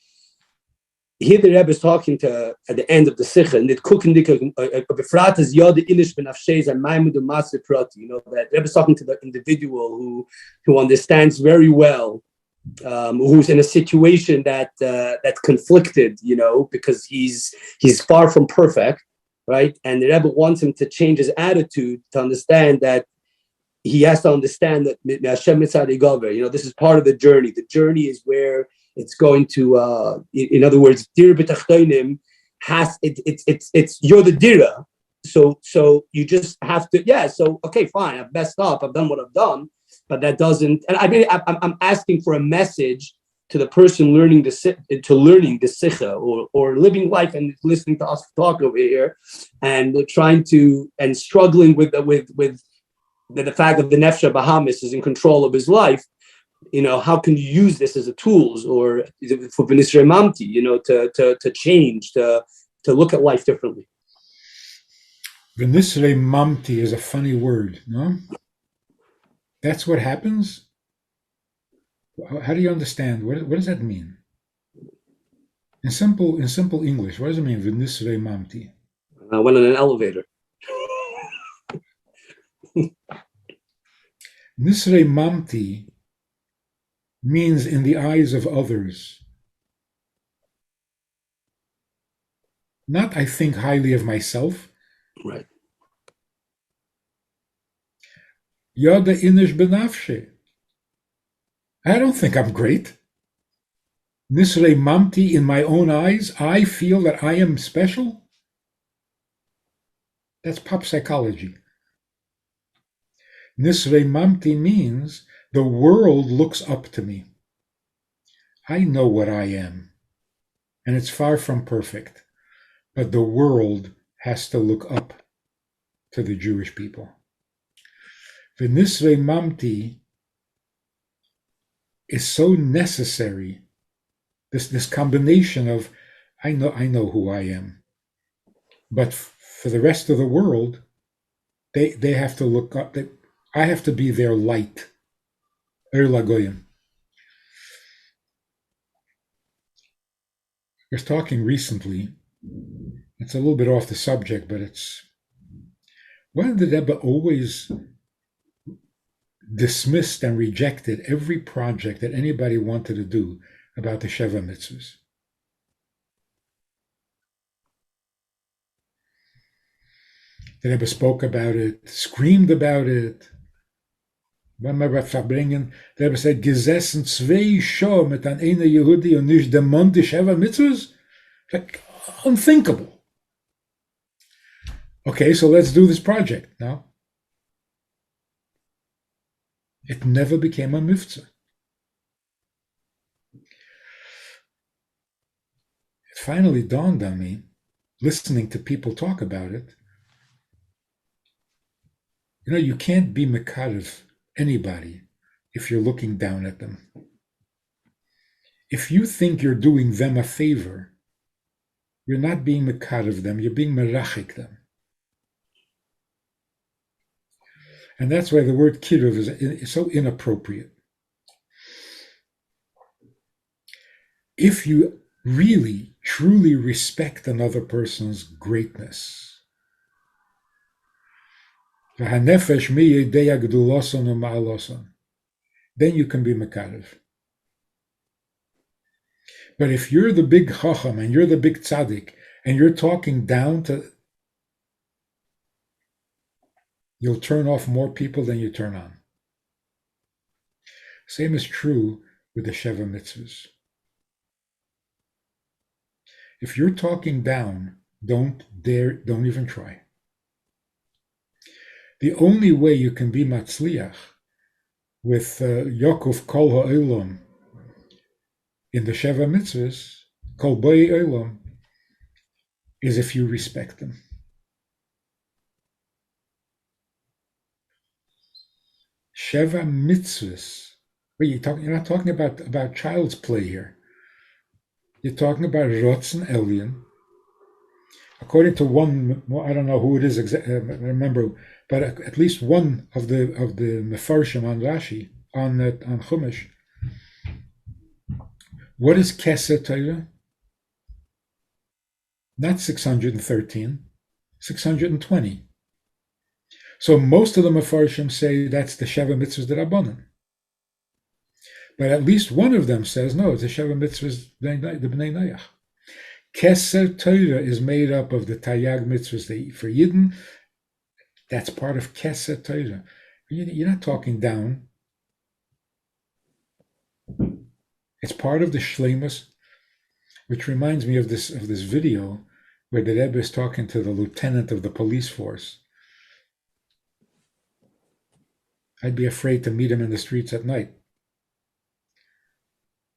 Here the Rebbe is talking to at the end of the Sicha, and it cooking befrat is yod inish ben afshez and maimudu maser prati. That Rebbe is talking to the individual who understands very well. Who's in a situation that's conflicted, because he's far from perfect, right? And the Rebbe wants him to change his attitude to understand that he has to understand that Hashem mitzad yigaver. This is part of the journey. The journey is where it's going to, in other words, dir b'tachtonim it's you're the dira. So you just have to, so okay, fine, I've messed up, I've done what I've done. But that doesn't, and I'm asking for a message to the person learning the sicha or living life and listening to us talk over here, and trying to and struggling with the fact that the nefesh Bahamis is in control of his life. How can you use this as a tools or for v'nisrei mamti? To change, to look at life differently. V'nisrei mamti is a funny word, no? That's what happens? How do you understand? What does that mean? In simple English, what does it mean? V'nisrei mamti. I went on an elevator. Nisrei mamti means in the eyes of others. Not I think highly of myself. Right. Yoda inish benafshe. I don't think I'm great. Nisrei mamti, in my own eyes, I feel that I am special. That's pop psychology. Nisrei mamti means the world looks up to me. I know what I am, and it's far from perfect, but the world has to look up to the Jewish people. The Nisrei mamti is so necessary. This combination of I know who I am, but for the rest of the world, they have to look up. I have to be their light. Er lagoyim. I was talking recently. It's a little bit off the subject, but it's why did the Rebbe always dismissed and rejected every project that anybody wanted to do about the Sheva Mitzvahs? The Rebbe spoke about it, screamed about it. When my Farbrengen, the Rebbe said, "Gesessen 2 Show mit an einer Yehudi und nicht dem Mond die Sheva Mitzvahs?" Like, unthinkable. Okay, so let's do this project now. It never became a mitzvah. It finally dawned on me, listening to people talk about it. You can't be mekarev anybody if you're looking down at them. If you think you're doing them a favor, you're not being mekarev them, you're being merachik them. And that's why the word kiruv is so inappropriate. If you really, truly respect another person's greatness, Then you can be mekarev. But if you're the big chacham and you're the big tzaddik and you're talking down to, you'll turn off more people than you turn on. Same is true with the Sheva mitzvahs. If you're talking down, don't even try. The only way you can be matzliach with Yaakov Kol Ha'olam in the Sheva mitzvahs, Kol B'ei Olam, is if you respect them. Sheva mitzvahs. But you're not talking about child's play here. You're talking about Rotzen Elyon. According to one, I don't know who it is, remember, but at least one of the Mefarshim on Rashi, on Chumash. What is Keser Torah? Not 613, 620. So most of the Mefarshim say that's the Sheva Mitzvahs D'Rabbanan. But at least one of them says, no, it's the Sheva Mitzvahs the Bnei Noach. Keser Torah is made up of the Tayag Mitzvahs for Yidden. That's part of Keser Torah. You're not talking down. It's part of the Shleimus, which reminds me of this video where the Rebbe is talking to the lieutenant of the police force. I'd be afraid to meet him in the streets at night.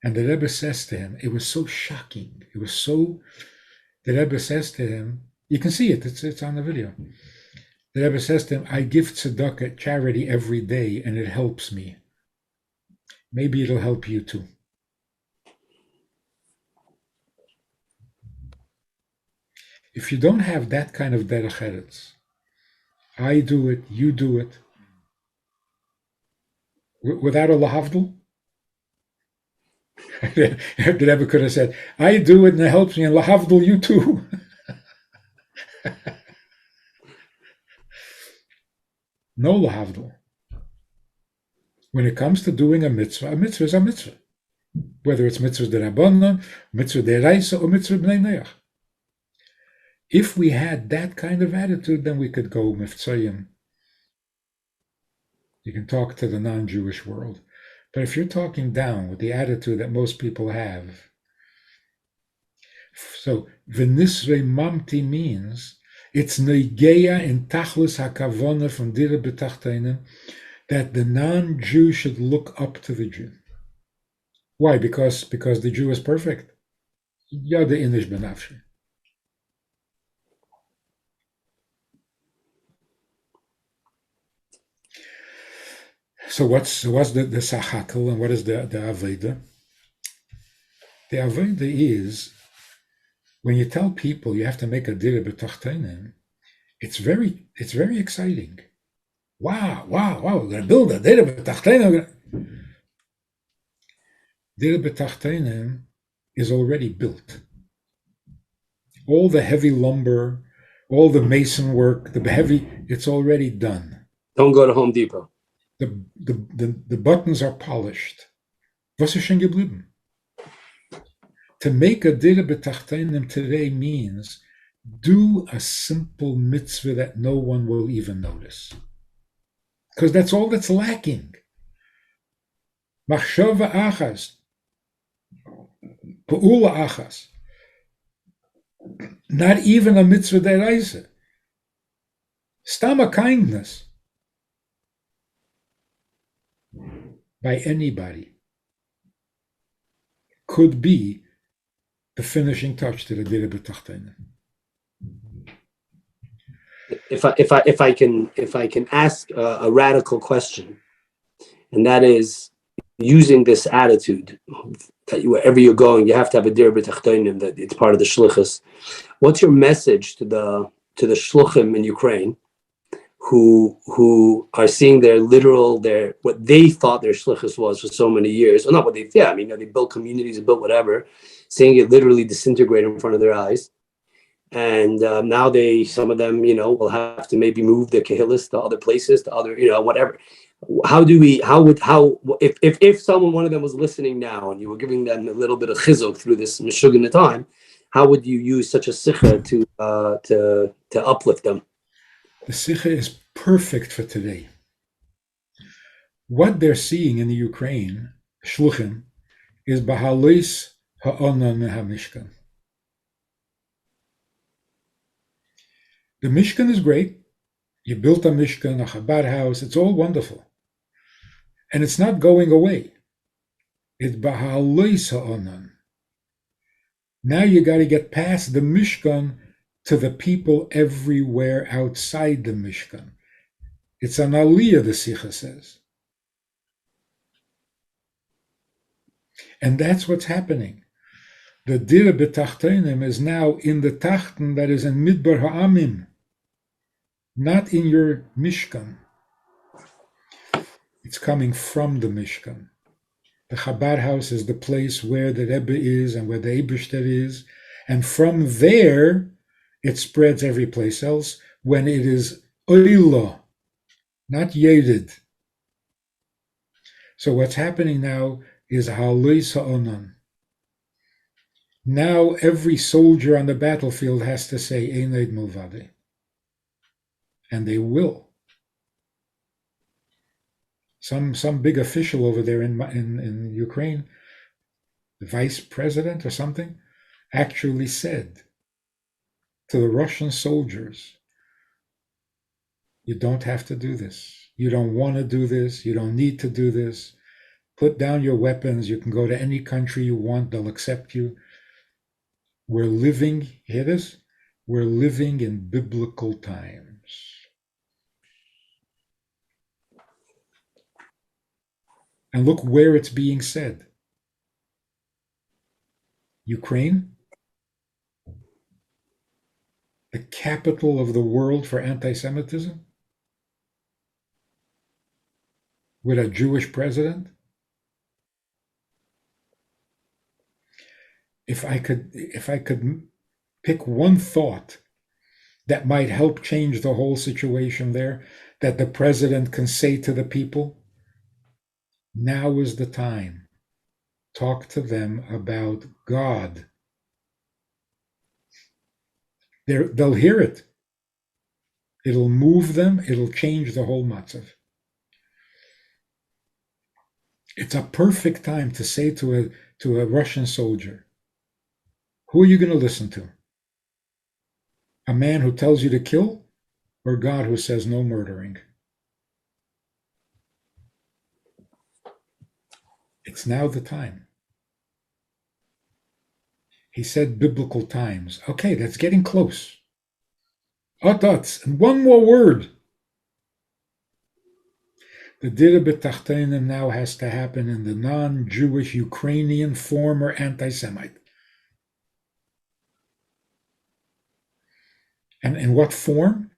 And the Rebbe says to him, it was so shocking. The Rebbe says to him, you can see it, it's on the video. The Rebbe says to him, I give tzedakah, charity, every day, and it helps me. Maybe it'll help you too. If you don't have that kind of derech eretz, I do it, you do it, without a lahavdul, the Rebbe could have said, I do it and it helps me, and lahavdul, you too. No lahavdul. When it comes to doing a mitzvah is a mitzvah. Whether it's mitzvah d'Rabbanan, mitzvah d'Oraisa, or mitzvah b'nei Noach. If we had that kind of attitude, then we could go miftzayim. You can talk to the non-Jewish world. But if you're talking down with the attitude that most people have, so v'nisrei mamti means it's neigeya in tachlis hakavona from dira b'tachteinen that the non-Jew should look up to the Jew. Why? Because the Jew is perfect. Yada inish benafshi. So what's the sachakel and what is the aveda? The aveda is when you tell people you have to make a dira b'tachteinen, it's very exciting. Wow, we're going to build a dira b'tachteinen. Dira b'tachteinen is already built. All the heavy lumber, all the mason work, it's already done. Don't go to Home Depot. The buttons are polished. Was ist schon geblieben? To make a dira b'tachteinen today means do a simple mitzvah that no one will even notice. Because that's all that's lacking. Machshava achas. Pa'ula achas. Not even a mitzvah d'oraisa. Stama kindness. By anybody could be the finishing touch to the dira b'tachteinen. If I can ask a radical question, and that is using this attitude that wherever you're going, you have to have a dira b'tachteinen, that it's part of the shlichus. What's your message to the shluchim in Ukraine who are seeing what they thought their shlichus was for so many years, or not what they, they built communities, they built whatever, seeing it literally disintegrate in front of their eyes, And now some of them, will have to maybe move their kahillas to other places, to other, whatever. If one of them was listening now and you were giving them a little bit of chizuk through this meshugana time, how would you use such a sikha to uplift them? The sikha is perfect for today. What they're seeing in the Ukraine, shluchim, is bahalis ha'onan mehamishkan. The Mishkan is great. You built a Mishkan, a Chabad house. It's all wonderful. And it's not going away. It's bahalis ha'onan. Now you got to get past the Mishkan to the people everywhere outside the Mishkan. It's an aliyah, the Sikha says. And that's what's happening. The Dira B'Tachtenim is now in the Tachten that is in Midbar Ha'amim, not in your Mishkan. It's coming from the Mishkan. The Chabad house is the place where the Rebbe is and where the Eibishter is. And from there, it spreads every place else when it is Oila, not Yedid. So what's happening now is Haloi Sa'onan. Now every soldier on the battlefield has to say Einaid Milvade. And they will. Some big official over there in Ukraine, the vice president or something, actually said to the Russian soldiers, you don't have to do this. You don't want to do this. You don't need to do this. Put down your weapons. You can go to any country you want. They'll accept you. We're living, hear this? We're living in biblical times. And look where it's being said. Ukraine, the capital of the world for anti-Semitism, with a Jewish president. If I could pick one thought that might help change the whole situation there, that the president can say to the people, now is the time. Talk to them about God. They'll hear it. It'll move them. It'll change the whole matzav. It's a perfect time to say to a Russian soldier, who are you going to listen to? A man who tells you to kill, or God who says no murdering? It's now the time. He said biblical times. Okay, that's getting close. Otats, and one more word. The Dira B'Tachtenim now has to happen in the non-Jewish Ukrainian former anti-Semite. And in what form?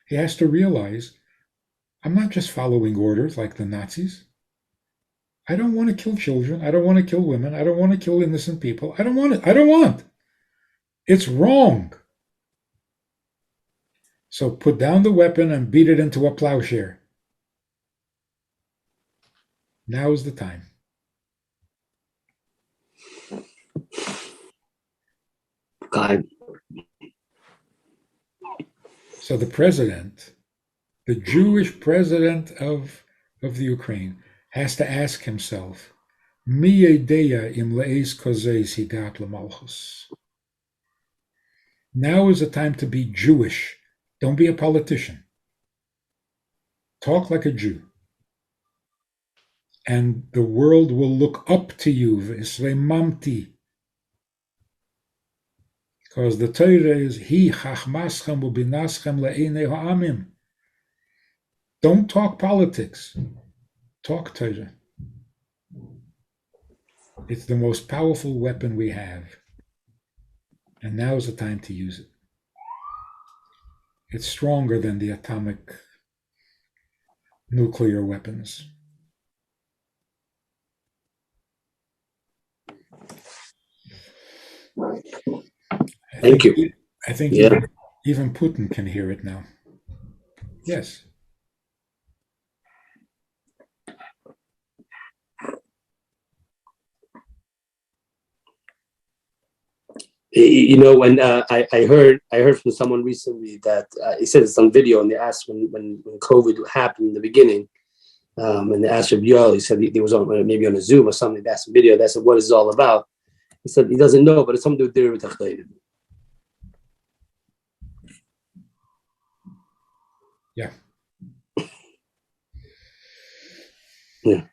He has to realize, I'm not just following orders like the Nazis. I don't want to kill children. I don't want to kill women. I don't want to kill innocent people. I don't want it. I don't want. It's wrong. So put down the weapon and beat it into a plowshare. Now is the time. God. So the president, the Jewish president of the Ukraine, has to ask himself, Mi yedeya im le'ez kozeis higat lemalchus. Now is the time to be Jewish. Don't be a politician. Talk like a Jew. And the world will look up to you, v'isreimamti. Because the Torah is, Hi chachmaschem u'binaschem le'enei ha'amim. Don't talk politics. Talk Torah. It's the most powerful weapon we have. And now is the time to use it. It's stronger than the atomic nuclear weapons. Thank you. I think Yeah. even Putin can hear it now. Yes. You know, when I heard from someone recently that he said some video, and they asked when COVID happened in the beginning, and they asked Rabbi Yisroel, he said he was on maybe on a Zoom or something. That's a video. They said, "What is it all about?" He said he doesn't know, but it's something to do with Tachtonim. Yeah. Yeah.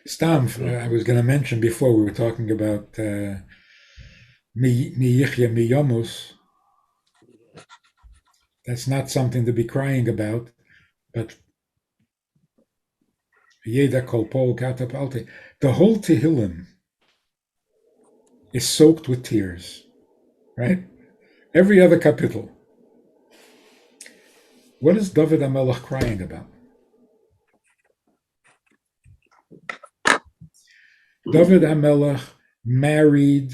Stam, I was going to mention before, we were talking about Mi Yichya Mi Yomus. That's not something to be crying about, but Yeda Kol Pol Kata Palte. The whole Tehillim is soaked with tears, right? Every other kapitel. What is David HaMelech crying about? David HaMelech married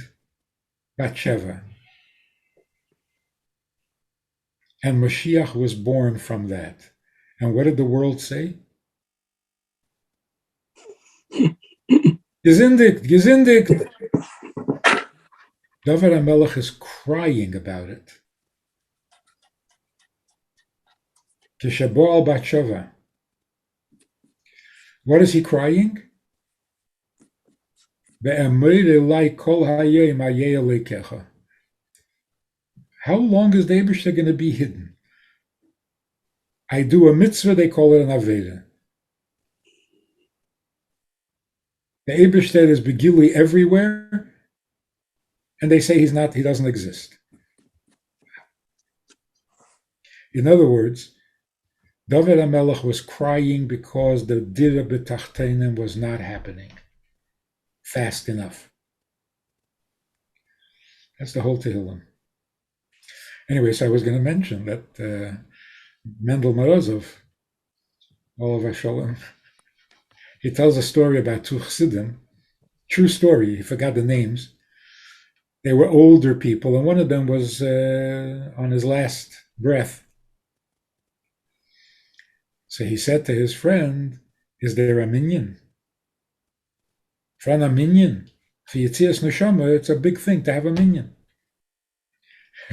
Bathsheba, and Mashiach was born from that. And what did the world say? Gesindigt. David HaMelech is crying about it. Kishabo al Bathsheba. What is he crying? How long is the Eibishter going to be hidden? I do a mitzvah, they call it an aveda. The Eibishter is begili everywhere, and they say he doesn't exist. In other words, David HaMelech was crying because the dira b'tachtenim was not happening fast enough. That's the whole Tehillim. Anyway, so I was going to mention that Mendel Morozov, Olav Shalom, he tells a story about two chassidim, true story, he forgot the names. They were older people, and one of them was on his last breath. So he said to his friend, is there a minyan? From a minyan, for Yitzias Neshama, it's a big thing to have a minyan.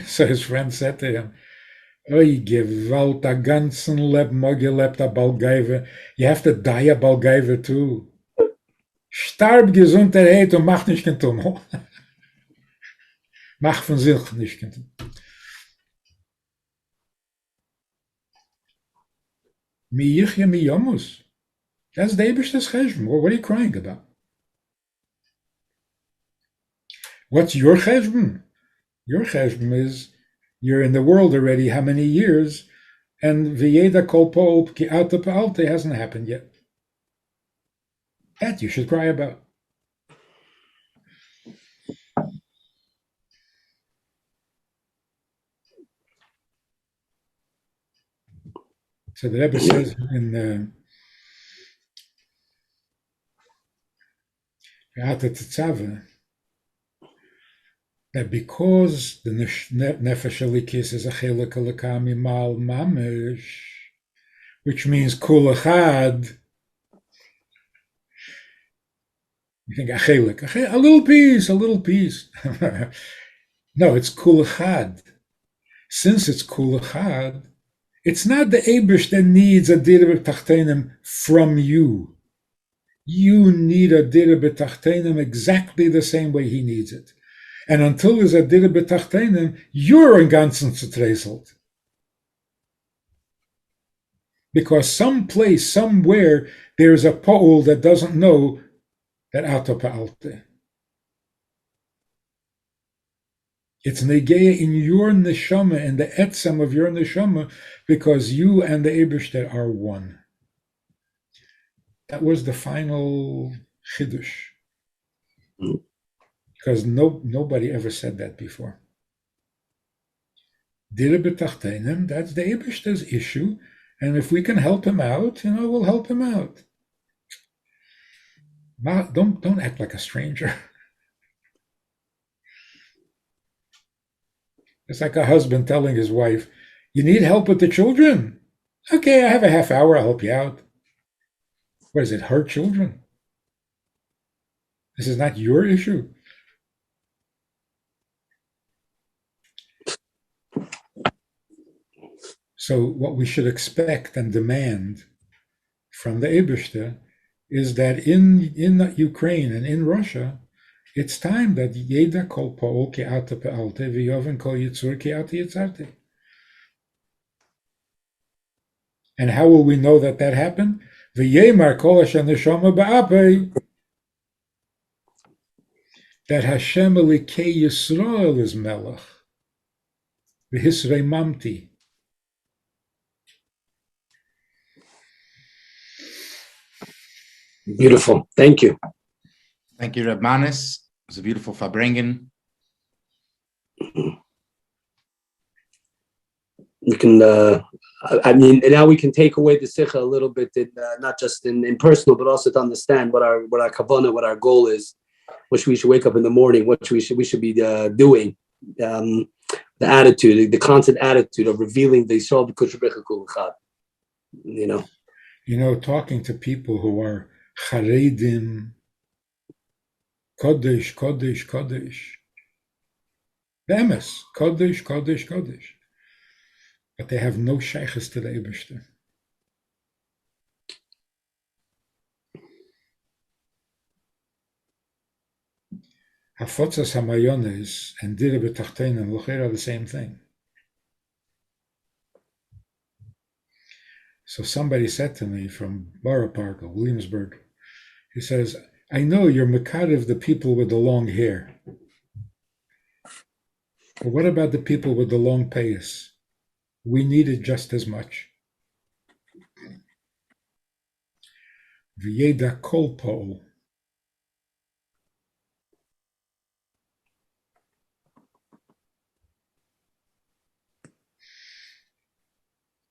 So his friend said to him, Oy, gewalt a ganzen Leb, gelebt a Balgeive. You have to die a Balgeive too. Starb Gesundheit und mach nicht kein Tummel. Mach von sich nicht kein Tummel. Mi yichya mi yomus. That's the Eibishter's cheshbon. What are you crying about? What's your cheshbon? Your cheshbon is you're in the world already how many years, and v'yeda kol pol ki ata pa'alte hasn't happened yet. That you should cry about. So the Rebbe says in Ata Tetzaveh that because the Nefesh Elikis is a Chelek Elokam Imal Mamesh, which means Kul Echad, you think a little piece. No, it's Kul Echad. Since it's Kul Echad, it's not the Eibush that needs a Dira B'Tachtenim from you. You need a Dira B'Tachtenim exactly the same way he needs it. And until there's a Dira B'Tachtenim, you're in ganzen zertreselt. Because someplace, somewhere, there's a Pa'ul that doesn't know that Ata Pa'alte. It's Negeya in your neshama, in the etzem of your neshama, because you and the Eibishter are one. That was the final chiddush. Because nobody ever said that before. Dira b'tachtenim, that's the Eibishter's issue, and if we can help him out, we'll help him out. Don't act like a stranger. It's like a husband telling his wife, you need help with the children? Okay, I have a half hour, I'll help you out. What is it, her children? This is not your issue. So what we should expect and demand from the Eibishter is that in Ukraine and in Russia, it's time that Yeda kol pa'ol ke'ata pe'alte v'yoven kol yitzur ke'ata yitzarte. And how will we know that that happened? V'yemar kol asher neshama ba'apei, that Hashem Likkutei Yisroel is melech, v'hisrei mamti. Beautiful. Thank you. Thank you, Reb Manis. It was a beautiful Farbrengen. You can, I mean, now we can take away the Sicha a little bit, not just in personal, but also to understand what our kavanah, what our goal is, what we should wake up in the morning, what we should be doing, the attitude, the constant attitude of revealing the Yisroel b'kush b'recha kol echad. Talking to people who are Charedim, Kodesh, Kodesh, Kodesh. Be'emes, Kodesh, Kodesh, Kodesh. But they have no sheiches to the Eibishter. Hafotzas hamayones and dire b'tachteinen l'cher are the same thing. So somebody said to me from Borough Park or Williamsburg, he says, I know you're mekarev the people with the long hair. But what about the people with the long payas? We need it just as much. V'yeda kol pa'ol.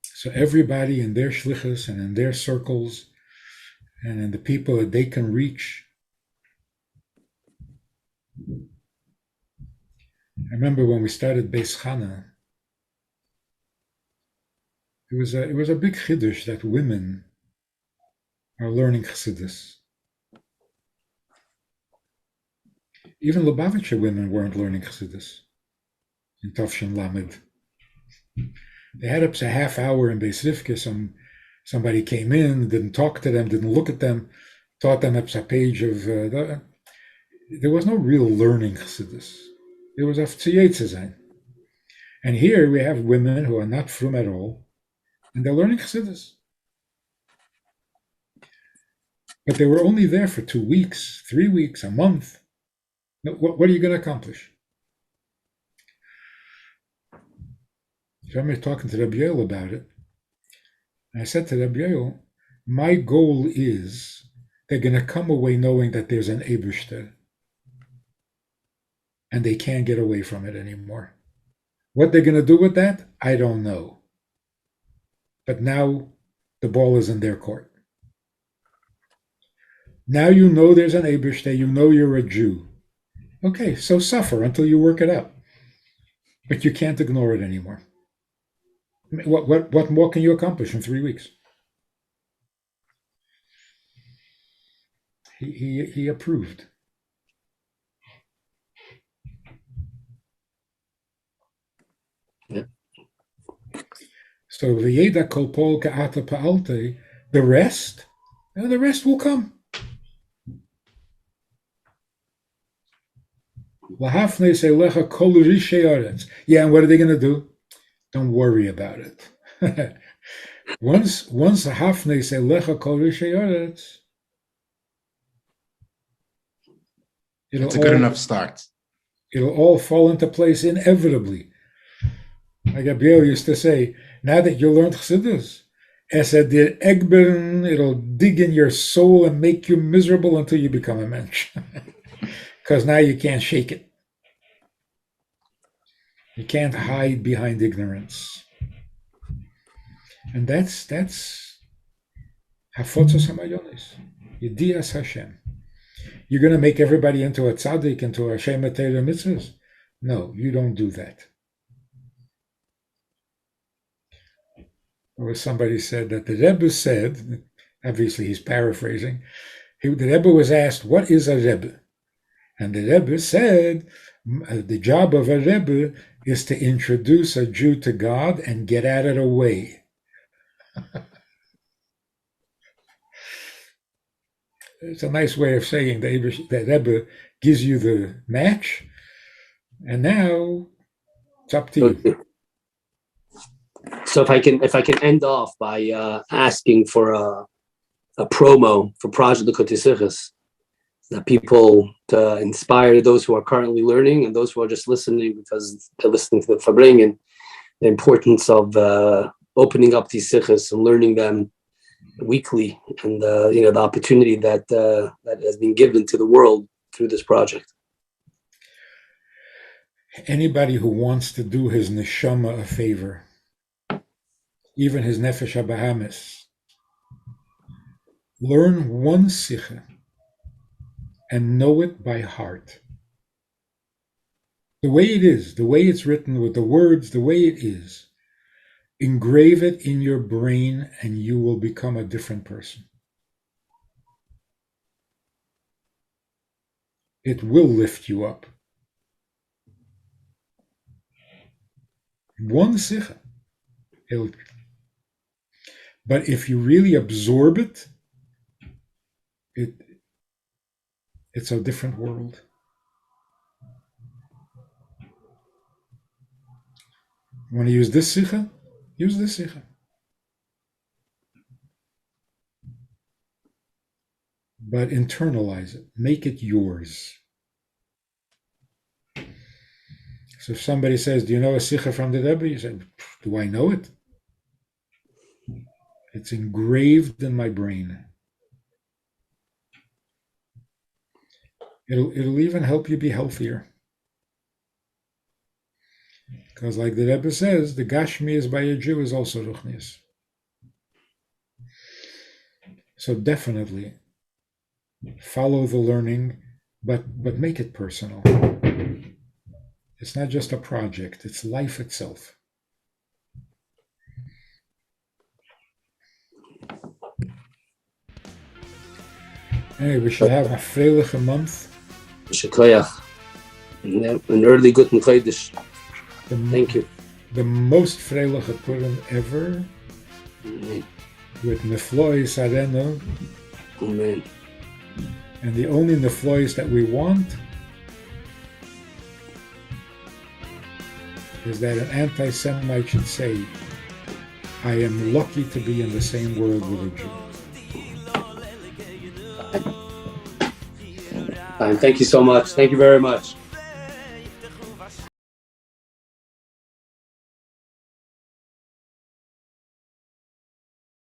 So everybody in their shlichus and in their circles and in the people that they can reach. I remember when we started Beis Chana, it was a big chiddush that women are learning Chassidus. Even Lubavitcher women weren't learning Chassidus in Tafshin Lamed. They had up to a half hour in Beis Rivka. Somebody came in, didn't talk to them, didn't look at them, taught them up to a page of. There was no real learning Chassidus. It was Aftziyetzezain. And here we have women who are not frum at all, and they're learning Chassidus. But they were only there for 2 weeks, 3 weeks, a month. What are you going to accomplish? So I'm talking to Rabbi Yisroel about it. And I said to Rabbi Yisroel, my goal is they're going to come away knowing that there's an Eibishter. And they can't get away from it anymore. What they're going to do with that, I don't know. But now the ball is in their court. Now you know there's an Eibishter, you know you're a Jew. Okay, so suffer until you work it out. But you can't ignore it anymore. What more can you accomplish in 3 weeks? He approved. Yeah. So v'yeda kol pol ka'ata pa'alte, the rest will come. Lahafnei seilecha kol rishei aretz. Yeah, and what are they going to do? Don't worry about it. Once hafnei seilecha kol rishei aretz, it's a good enough start. It'll all fall into place inevitably. Like Gabriel used to say, now that you learned Chassidus, Esadir Egbern, it'll dig in your soul and make you miserable until you become a mensch. Because now you can't shake it. You can't hide behind ignorance. And that's Hafotzos Hamayonis, Yedias Hashem. You're going to make everybody into a tzaddik, into a Shem Atei Mitzvahs? No, you don't do that. Or somebody said that the Rebbe said, obviously he's paraphrasing, the Rebbe was asked, what is a Rebbe? And the Rebbe said, the job of a Rebbe is to introduce a Jew to God and get out of the way. It's a nice way of saying the Rebbe gives you the match, and now it's up to you. So if I can end off by asking for a promo for Project Likkutei Sichos, that people to inspire those who are currently learning and those who are just listening because they're listening to the Farbrengen, the importance of opening up these sichos and learning them weekly, and the opportunity that has been given to the world through this project. Anybody who wants to do his neshama a favor, even his nefesh habahamis, learn one sicha and know it by heart. The way it is, the way it's written with the words, the way it is. Engrave it in your brain and you will become a different person. It will lift you up. One sicha. But if you really absorb it, it's a different world. You want to use this sicha? Use this sicha. But internalize it. Make it yours. So if somebody says, do you know a sicha from the Rebbe? You say, do I know it? It's engraved in my brain. It'll even help you be healthier. Because like the Rebbe says, the Gashmias by a Jew is also Ruchnias. So definitely follow the learning, but make it personal. It's not just a project, it's life itself. Anyway, we should have a freiliche month. An early guten Chodesh. Thank you. The most freiliche Purim ever. Amen. With Neflois Areno. Amen. And the only Neflois that we want is that an anti-Semite should say, I am lucky to be in the same world with a Jew. Thank you so much. Thank you very much.